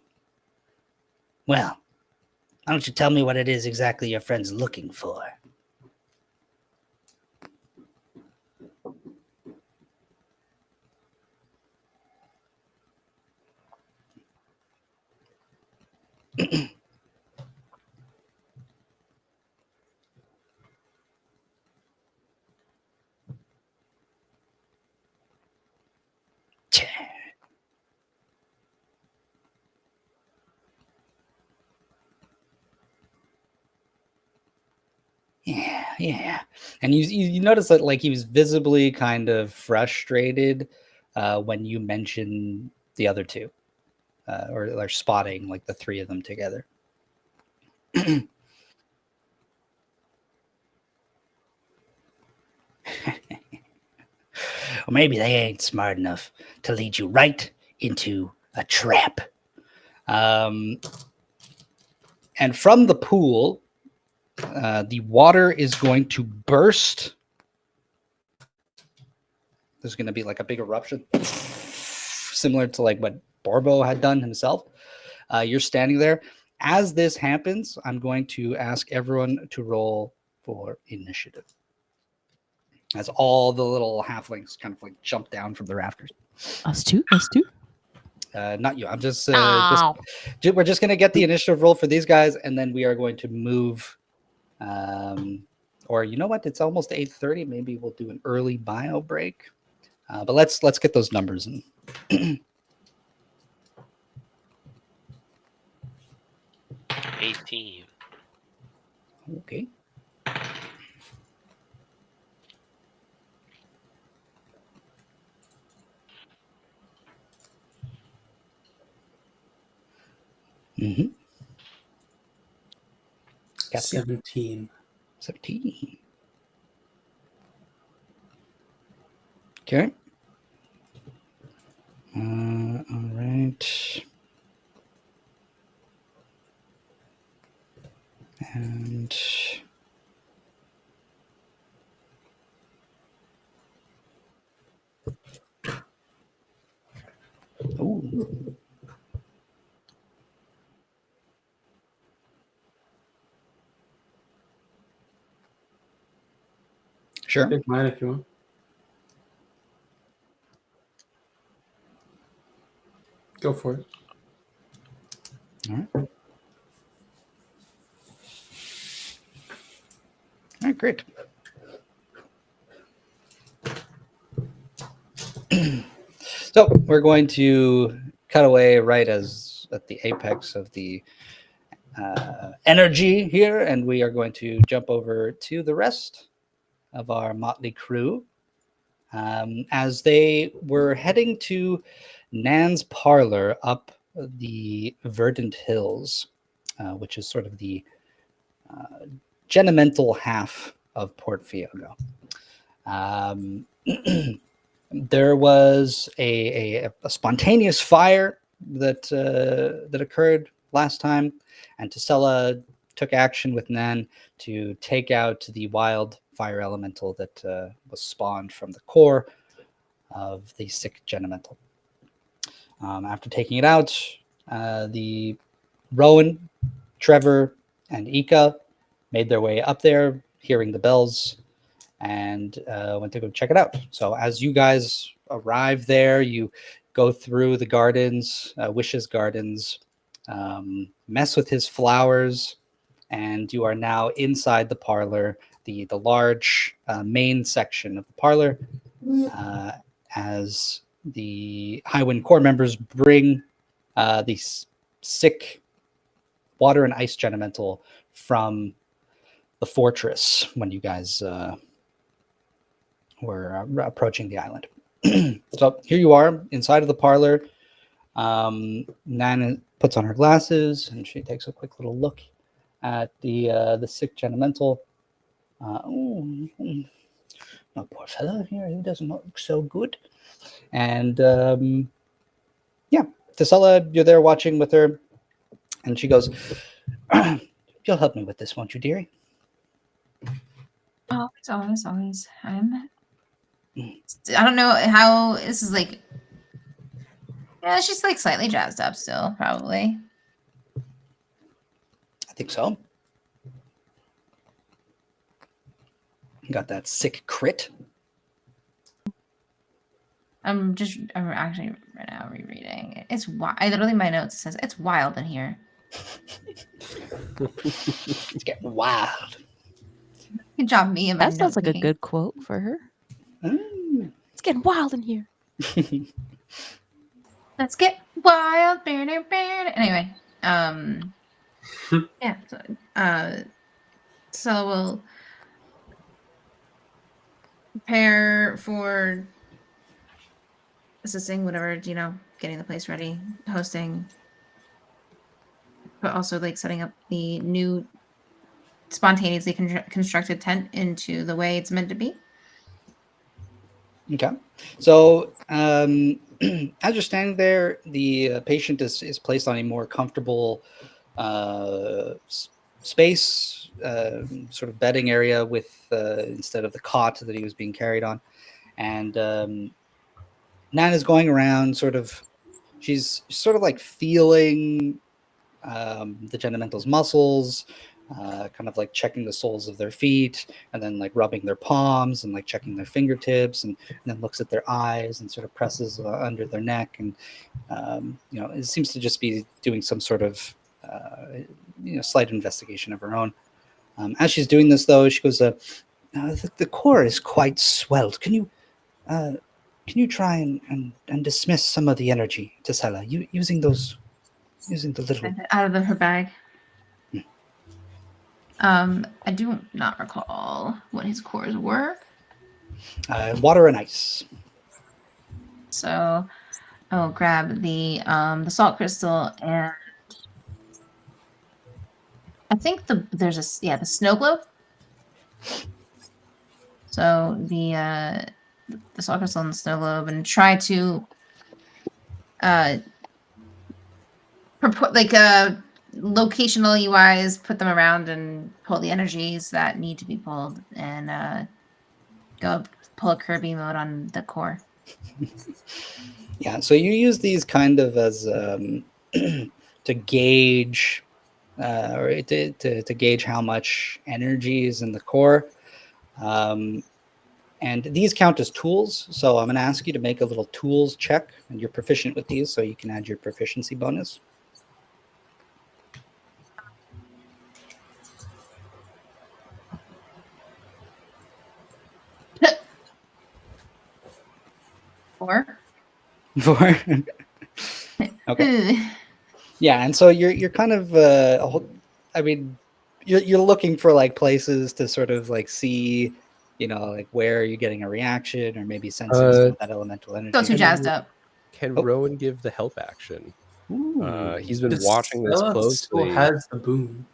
Well, why don't you tell me what it is exactly your friend's looking for? Yeah. And you notice that like he was visibly kind of frustrated when you mentioned the other 2, or spotting like the 3 of them together. Or maybe they ain't smart enough to lead you right into a trap. And from the pool, the water is going to burst. There's going to be like a big eruption, similar to like what Borbo had done himself. You're standing there. As this happens, I'm going to ask everyone to roll for initiative. As all the little halflings kind of like jump down from the rafters. Us too. Not you. I'm just, Oh. we're just going to get the initiative roll for these guys, and then we are going to move Or you know what? It's almost 8:30. Maybe we'll do an early bio break. But let's get those numbers in. 18. Okay. Mm-hmm. 17. 17. Okay. All right. And oh, sure. Take mine if you want. Go for it. All right. All right, great. So we're going to cut away right as at the apex of the energy here, and we are going to jump over to the rest of our motley crew as they were heading to Nan's parlor up the Verdant Hills, which is sort of the Genemental half of Port Fiogo. There was a spontaneous fire that occurred last time, and Tasela took action with Nan to take out the wild fire elemental that was spawned from the core of the sick Genemental. After taking it out, the Rowan, Trevor, and Ika made their way up there, hearing the bells, and went to go check it out. So as you guys arrive there, you go through the gardens, Wish's gardens, mess with his flowers, and you are now inside the parlor, the large main section of the parlor, as the Highwind Corps members bring the sick water and ice Genemental from the fortress when you guys were approaching the island. So here you are inside of the parlor. Nan puts on her glasses and she takes a quick little look at the sick Genemental. Oh, poor fellow here, he doesn't look so good. And yeah, Tasela, you're there watching with her, and she goes, "You'll help me with this, won't you, dearie?" Always. I don't know how this is like. Yeah, she's like slightly jazzed up still, probably. I think so. Got that sick crit. I'm actually right now rereading. It's I literally my notes says it's wild in here. It's getting wild. Good job, me. That sounds like a good quote for her. It's getting wild in here. Let's get wild. Anyway, yeah. So we'll prepare for assisting, whatever, getting the place ready, hosting, but also like setting up the new spontaneously constructed tent into the way it's meant to be. Okay. So as you're standing there, the patient is placed on a more comfortable space, sort of bedding area with instead of the cot that he was being carried on. And Nan is going around she's sort of like feeling the Genemental's muscles, kind of like checking the soles of their feet, and then like rubbing their palms and like checking their fingertips, and then looks at their eyes and sort of presses under their neck, and it seems to just be doing some sort of slight investigation of her own. As she's doing this, though, she goes, the core is quite swelled. Can you try and dismiss some of the energy, Tisela, using the little... Out of her bag. I do not recall what his cores were. Water and ice. So I'll grab the salt crystal, and I think there's the snow globe. So the salt crystal and the snow globe, and try to locationally wise put them around and pull the energies that need to be pulled, and go pull a Kirby mode on the core. Yeah, so you use these kind of as to gauge or to gauge how much energy is in the core. And these count as tools, so I'm going to ask you to make a little tools check, and you're proficient with these, so you can add your proficiency bonus. Four. Okay. Yeah, and so you're kind of I mean, you're looking for like places to sort of like see, like where you're getting a reaction or maybe sensing some of that elemental energy. Go too jazzed up. Can Rowan give the help action? Ooh. He's been watching this Stella closely. still has the boom.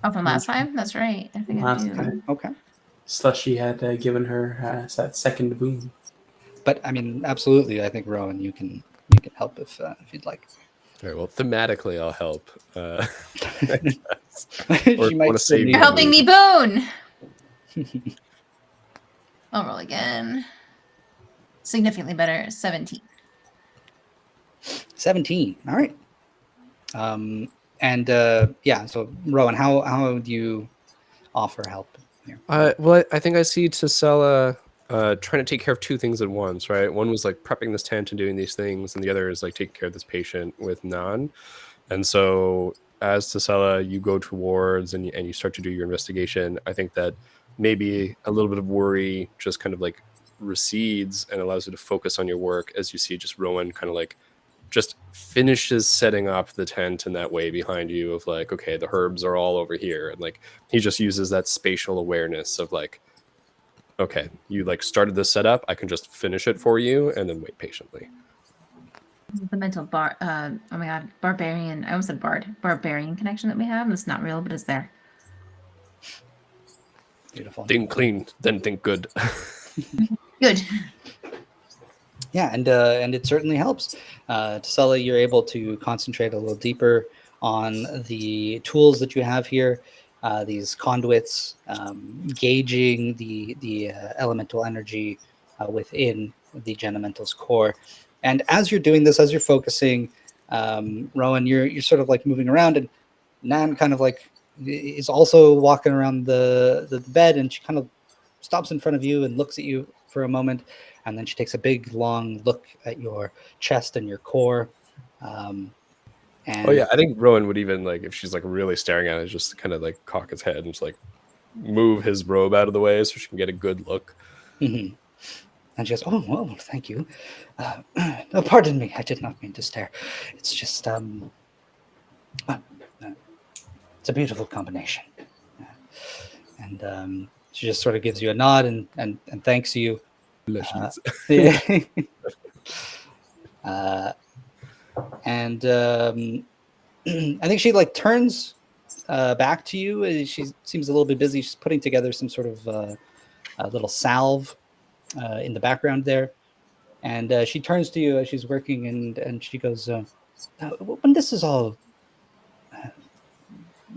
Oh, from last time? That's right. I think I Last do. time. Okay. Slushy had given her that second boom. But I mean, absolutely, I think Rowan, you can help if you'd like. All right, well, thematically, I'll help. She might still need You're helping me, Boone. I'll roll again. Significantly better. 17. 17. All right. So Rowan, how do you offer help here? Well, I think I see Tisela trying to take care of two things at once, right? One was like prepping this tent and doing these things, and the other is like taking care of this patient with Nan. And so as Tisela, you go towards and you start to do your investigation. I think that maybe a little bit of worry just kind of like recedes and allows you to focus on your work as you see just Rowan kind of like just finishes setting up the tent in that way behind you of like, okay, the herbs are all over here. And like, he just uses that spatial awareness of like, okay, you like started this setup, I can just finish it for you and then wait patiently. The mental oh my god, barbarian. I almost said barbarian connection that we have. It's not real, but it's there. Beautiful. Think clean, then think good. Good. Yeah, and it certainly helps. Tisela, you're able to concentrate a little deeper on the tools that you have here, these conduits, gauging the elemental energy within the Genementals core. And as you're doing this, as you're focusing, Rowan, you're sort of like moving around, and Nan kind of like is also walking around the bed, and she kind of stops in front of you and looks at you for a moment, and then she takes a big long look at your chest and your core. And oh yeah, I think Rowan would even like, if she's like really staring at it, just kind of like cock his head and just like move his robe out of the way so she can get a good look. Mm-hmm. And she goes, "Oh, well, thank you. No, pardon me, I did not mean to stare. It's just it's a beautiful combination." And she just sort of gives you a nod and thanks you. And I think she like turns back to you. She seems a little bit busy. She's putting together some sort of a little salve in the background there. And she turns to you as she's working, and she goes, when this is all,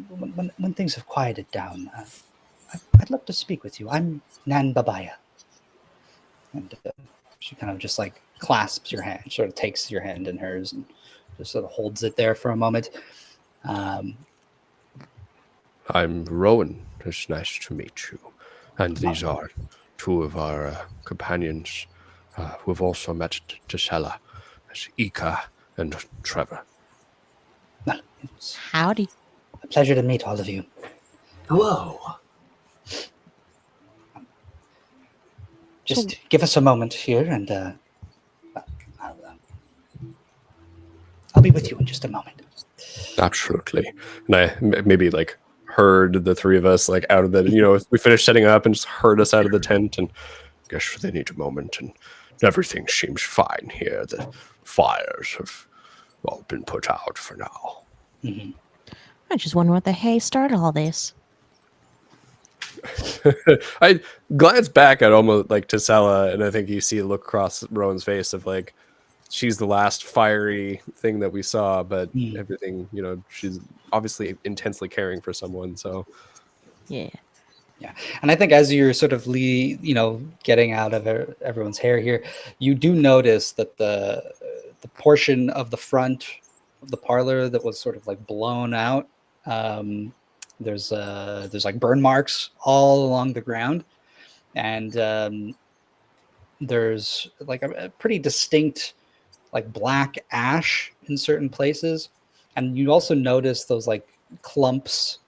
when things have quieted down, I'd love to speak with you. I'm Nan Babaya. And she kind of just like clasps your hand, sort of takes your hand in hers and just sort of holds it there for a moment. I'm Rowan. It's nice to meet you. And these are two of our companions who have also met Tisela. It's Ika and Trevor. Well, it's Howdy. a pleasure to meet all of you. Hello. Just give us a moment here, and I'll be with you in just a moment. Absolutely. And I maybe like heard the three of us like out of the, we finished setting up and just heard us out of the tent, and guess they need a moment, and everything seems fine here. The fires have all been put out for now. Mhm. I just wonder what the hay started all this. I glance back at almost like Tasela, and I think you see a look across Rowan's face of like, she's the last fiery thing that we saw, but everything, she's obviously intensely caring for someone. So Yeah. Yeah, and I think as you're sort of getting out of everyone's hair here, you do notice that the portion of the front of the parlor that was sort of like blown out, there's like burn marks all along the ground, and there's like a pretty distinct like black ash in certain places, and you also notice those like clumps.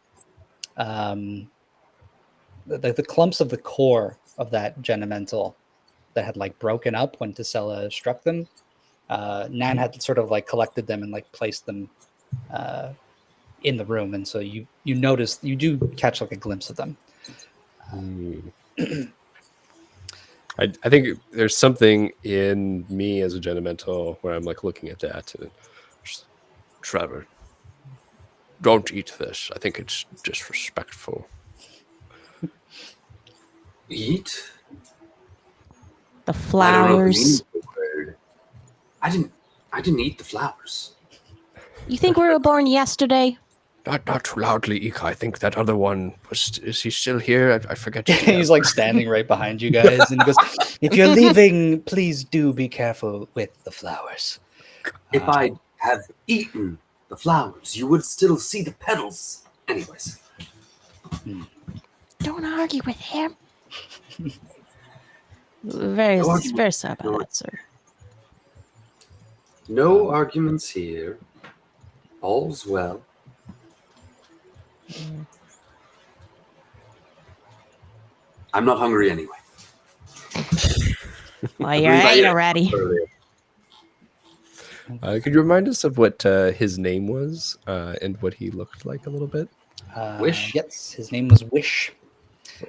The clumps of the core of that Genemental that had like broken up when Tasela struck them. Nan had sort of like collected them and like placed them in the room, and so you do catch like a glimpse of them. I think there's something in me as a Genemental where I'm like looking at that and just, Trevor, don't eat this. I think it's disrespectful. Eat? The I don't know if you flowers. use the word. I didn't eat the flowers. You think we were born yesterday? Not too loudly, Ika. I think that other one is he still here? I forget. He's like standing right behind you guys, and he goes, "If you're leaving, please do be careful with the flowers." If I have eaten the flowers, you would still see the petals. Anyways. Don't argue with him. Very, No argument. very sad about No that, sir. No arguments here. All's well. I'm not hungry anyway. Well, you're right already. Could you remind us of what his name was and what he looked like a little bit? Wish? Yes, his name was Wish.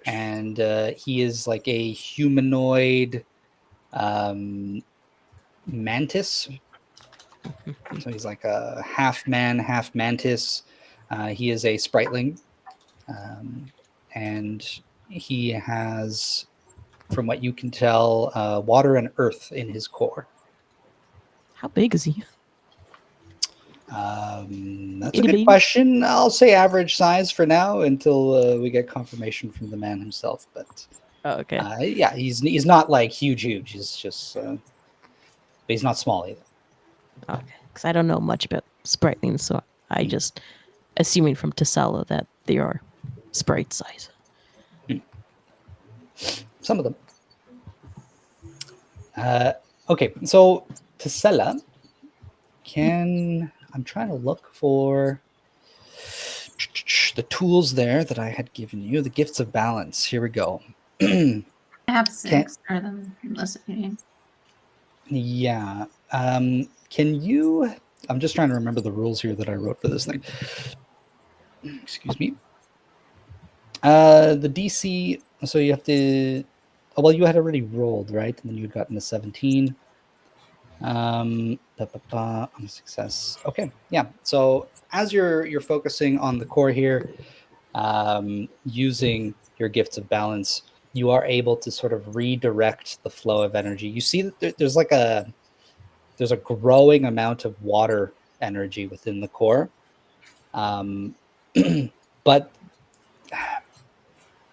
And he is like a humanoid mantis. So he's like a half man, half mantis. He is a spriteling. And he has, from what you can tell, water and earth in his core. How big is he? That's a good question. I'll say average size for now until we get confirmation from the man himself. But okay. Yeah, he's not like huge. He's just, but he's not small either. Okay, because I don't know much about spritelings, so I just assuming from Tasela that they are sprite size. Some of them. Okay, so Tasela I'm trying to look for the tools there that I had given you, the gifts of balance. Here we go. I have 6 or them unless you need. Yeah. Can you? I'm just trying to remember the rules here that I wrote for this thing. Excuse me. The DC. So you have to. Oh, well, you had already rolled, right? And then you'd gotten a 17. On success. Okay. Yeah. So as you're focusing on the core here, using your gifts of balance, you are able to sort of redirect the flow of energy. You see that there's a growing amount of water energy within the core. But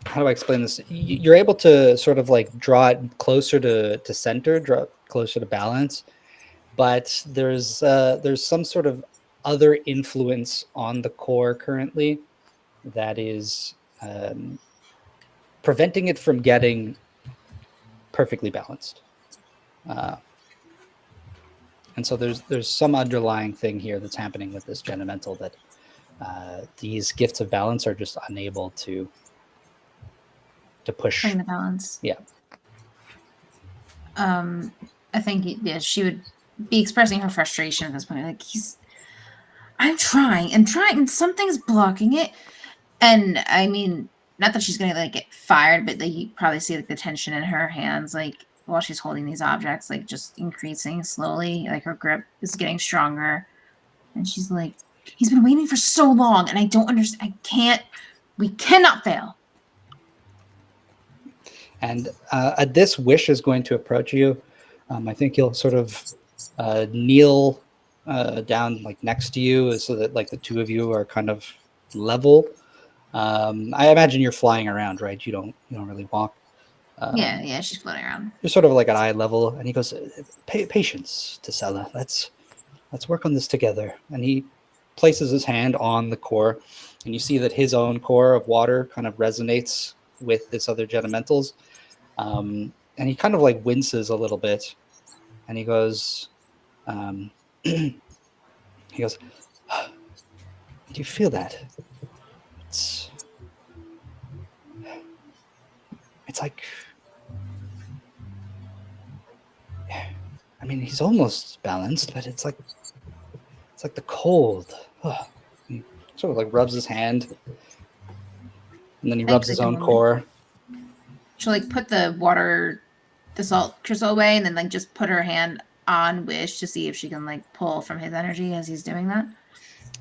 how do I explain this? You're able to sort of like draw it closer to center, draw it closer to balance. But there's some sort of other influence on the core currently that is preventing it from getting perfectly balanced. And so there's some underlying thing here that's happening with this Genemental that these gifts of balance are just unable to push. Bring the balance. Yeah. I think she would be expressing her frustration at this point. Like I'm trying and something's blocking it. And I mean, not that she's gonna like get fired, but like you probably see like the tension in her hands, like while she's holding these objects, like just increasing slowly. Like her grip is getting stronger, and she's like, "He's been waiting for so long, and I don't understand. We cannot fail." And this Wish is going to approach you. I think he'll sort of kneel down like next to you, so that like the two of you are kind of level. I imagine you're flying around, right? You don't really walk. Yeah, she's floating around. You're sort of like at eye level, and he goes, "Patience, Tesella. Let's work on this together." And he places his hand on the core, and you see that his own core of water kind of resonates with this other Genementals. And he kind of like winces a little bit, and he goes, "Do you feel that? It's like, I mean, he's almost balanced, but it's like the cold." He sort of like rubs his hand, and then he rubs his own core. She'll like put the salt crystal away, and then like just put her hand on Wish to see if she can like pull from his energy as he's doing that.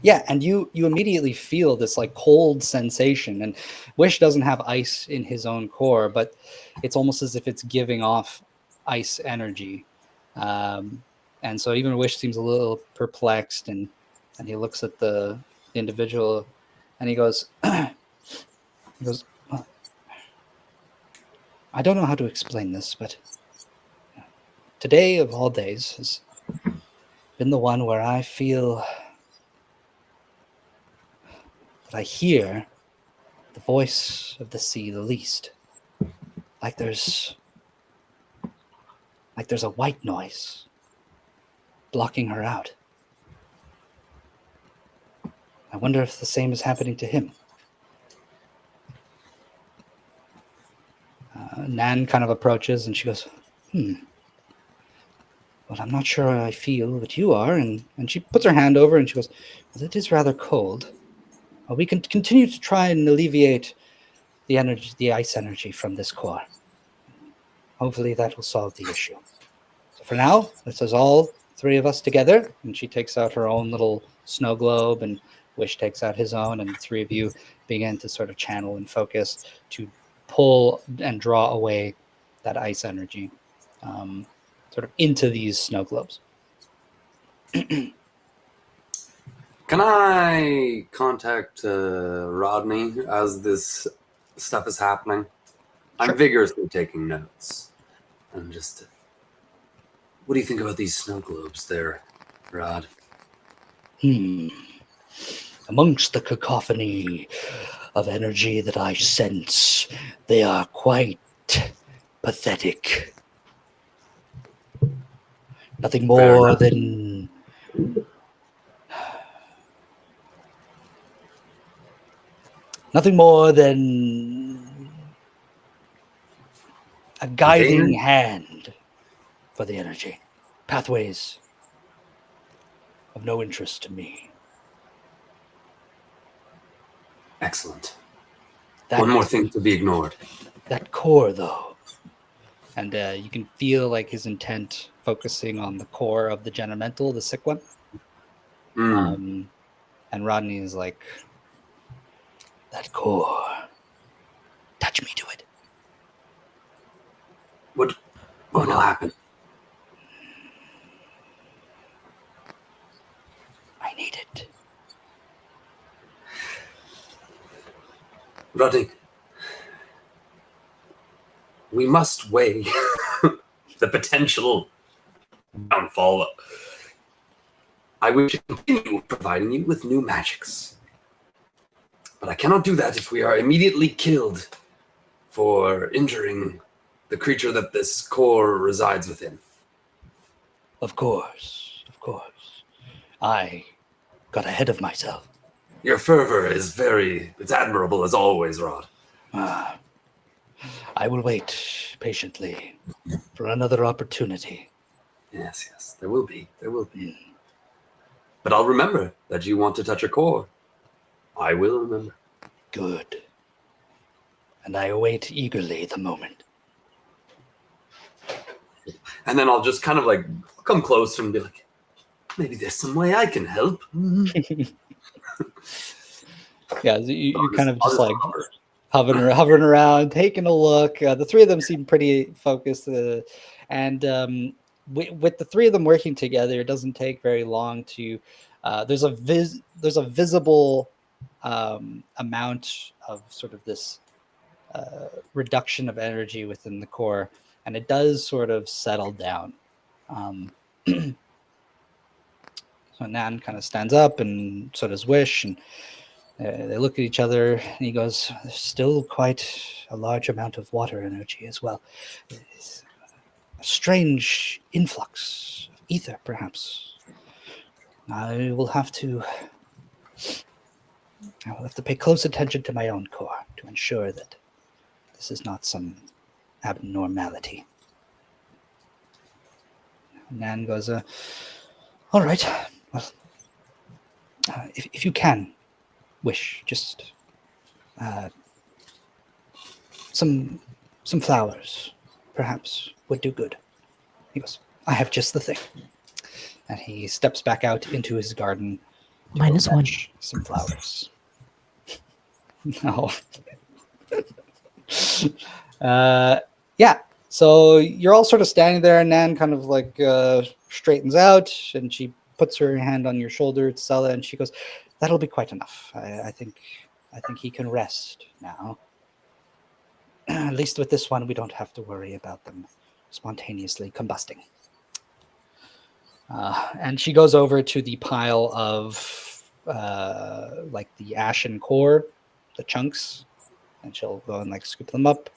Yeah, and you immediately feel this like cold sensation, and Wish doesn't have ice in his own core, but it's almost as if it's giving off ice energy. And so even Wish seems a little perplexed, and he looks at the individual, and he goes, "Well, I don't know how to explain this, but today of all days has been the one where I feel that I hear the voice of the sea the least. Like there's a white noise blocking her out. I wonder if the same is happening to him." Nan kind of approaches, and she goes, "Well, I'm not sure I feel what you are." And she puts her hand over, and she goes, "Well, it is rather cold. We can continue to try and alleviate the ice energy from this core. Hopefully that will solve the issue. So for now, this is all three of us together." And she takes out her own little snow globe, and Wish takes out his own, and the three of you begin to sort of channel and focus to pull and draw away that ice energy sort of into these snow globes. Can I contact Rodney as this stuff is happening? Sure. I'm vigorously taking notes. I'm just... What do you think about these snow globes there, Rod? Amongst the cacophony of energy that I sense, they are quite pathetic. Nothing more than a guiding hand for the energy. Pathways of no interest to me. Excellent. One more thing to be ignored. That core, though. And you can feel like his intent focusing on the core of the Genemental, the sick one. And Rodney is like, "That core. Touch me to it." What will happen? I need it. Rodney, we must weigh the potential downfall. I wish to continue providing you with new magics, but I cannot do that if we are immediately killed for injuring the creature that this core resides within. Of course. I got ahead of myself. Your fervor is it's admirable as always, Rod. Ah, I will wait patiently for another opportunity. Yes, there will be. But I'll remember that you want to touch a core. I will remember. Good. And I await eagerly the moment. And then I'll just kind of like come closer and be like, maybe there's some way I can help. Yeah, you kind of I'll just like hover. hovering around, taking a look. The three of them seem pretty focused, and with the three of them working together, it doesn't take very long to. There's a visible amount of sort of this reduction of energy within the core, and it does sort of settle down. So Nan kind of stands up, and so does Wish, and they look at each other, and he goes, "There's still quite a large amount of water energy as well. It's a strange influx of ether, perhaps. I will have to pay close attention to my own core to ensure that this is not some abnormality." Nan goes, "All right. Well, if you can, Wish, just some flowers, perhaps, would do good." He goes, "I have just the thing." And he steps back out into his garden to go -1. fetch some flowers. No. Yeah. So you're all sort of standing there, and Nan kind of like straightens out, and she puts her hand on your shoulder, Sella, and she goes, "That'll be quite enough. I think he can rest now. At least with this one, we don't have to worry about them spontaneously combusting." And she goes over to the pile of like the ashen core, the chunks, and she'll go and like scoop them up.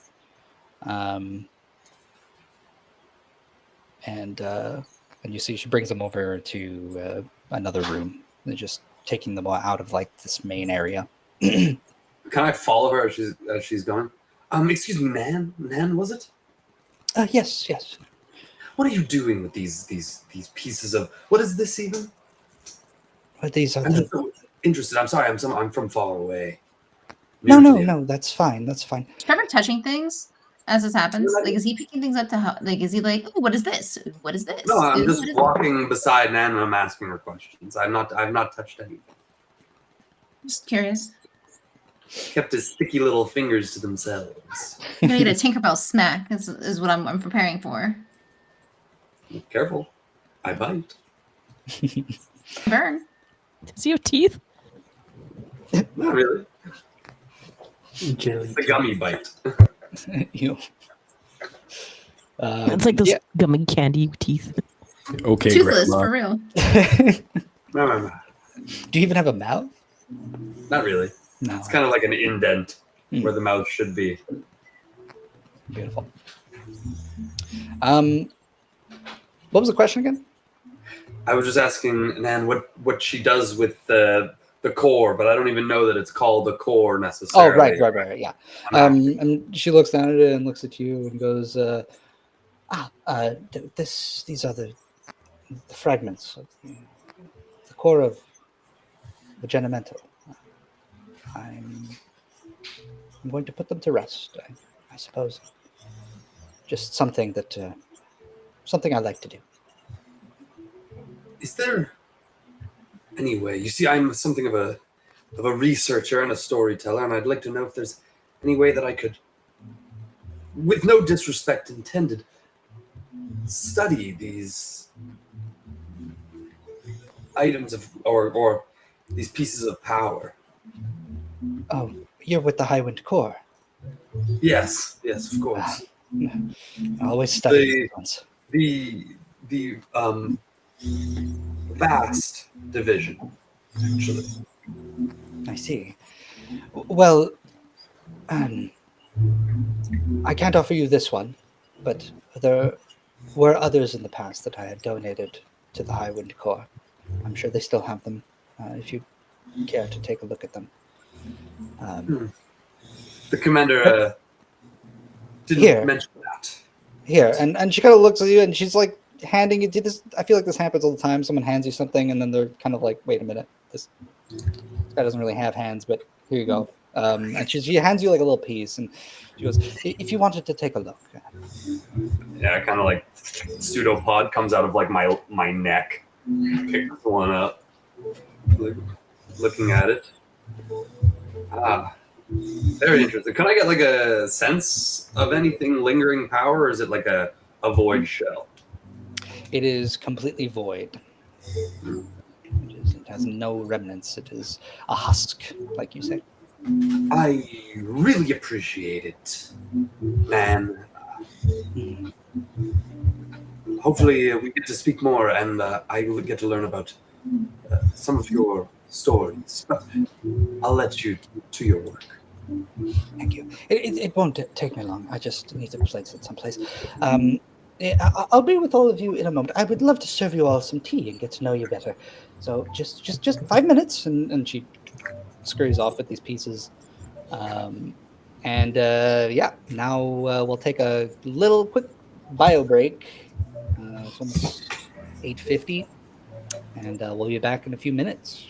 And you see she brings them over to another room. They're just taking them out of like this main area. Can I follow her as she's going? Excuse me, Nan, was it? Yes. What are you doing with these pieces of? What is this even? These are I'm just so interested. I'm sorry. I'm from far away. No. That's fine. Is Trevor touching things as this happens? Like, is he picking things up to like? Is he like, "Ooh, what is this? What is this?" No, I'm Ooh, just walking beside Nan and I'm asking her questions. I've not touched anything. Just curious. Kept his sticky little fingers to themselves. I'm gonna get a Tinkerbell smack. Is what I'm preparing for. Careful, I bite. Burn. Does he have teeth? Not really. Jelly. It's a gummy bite. You. It's like those gummy candy teeth. Okay, Toothless Grandma. for real. No. Do you even have a mouth? Not really. No. It's kind of like an indent where the mouth should be. Beautiful. What was the question again? I was just asking Nan what she does with the core, but I don't even know that it's called the core necessarily. Oh, right. Yeah. And she looks down at it and looks at you and goes, these are the fragments of the core of the Genemental. I'm going to put them to rest, I suppose. Just something I like to do. Is there any way? You see, I'm something of a researcher and a storyteller, and I'd like to know if there's any way that I could, with no disrespect intended, study these items of or these pieces of power. Oh, you're with the Highwind Core. Yes, of course. I always study ones. The vast division, actually. I see. Well, I can't offer you this one, but there were others in the past that I had donated to the Highwind Core. I'm sure they still have them. If you care to take a look at them. The commander didn't Here. mention that. Here, and she kind of looks at you, and she's like handing it to this. I feel like this happens all the time. Someone hands you something, and then they're kind of like, "Wait a minute, this guy doesn't really have hands, but here you go." And she hands you like a little piece, and she goes, "If you wanted to take a look." Yeah, kind of like pseudopod comes out of like my neck, picks one up, like, looking at it. Very interesting. Can I get like a sense of anything lingering power, or is it like a void shell? It is completely void. It has no remnants. It is a husk, like you say. I really appreciate it, man. Hopefully we get to speak more, and I will get to learn about some of your stories. But I'll let you to your work. Thank you. It won't take me long. I just need to place it someplace. I'll be with all of you in a moment. I would love to serve you all some tea and get to know you better. So just 5 minutes, and she scurries off with these pieces. Now we'll take a little quick bio break. It's almost 8:50, and we'll be back in a few minutes.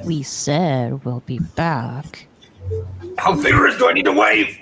We said we'll be back. How vigorous do I need to wave?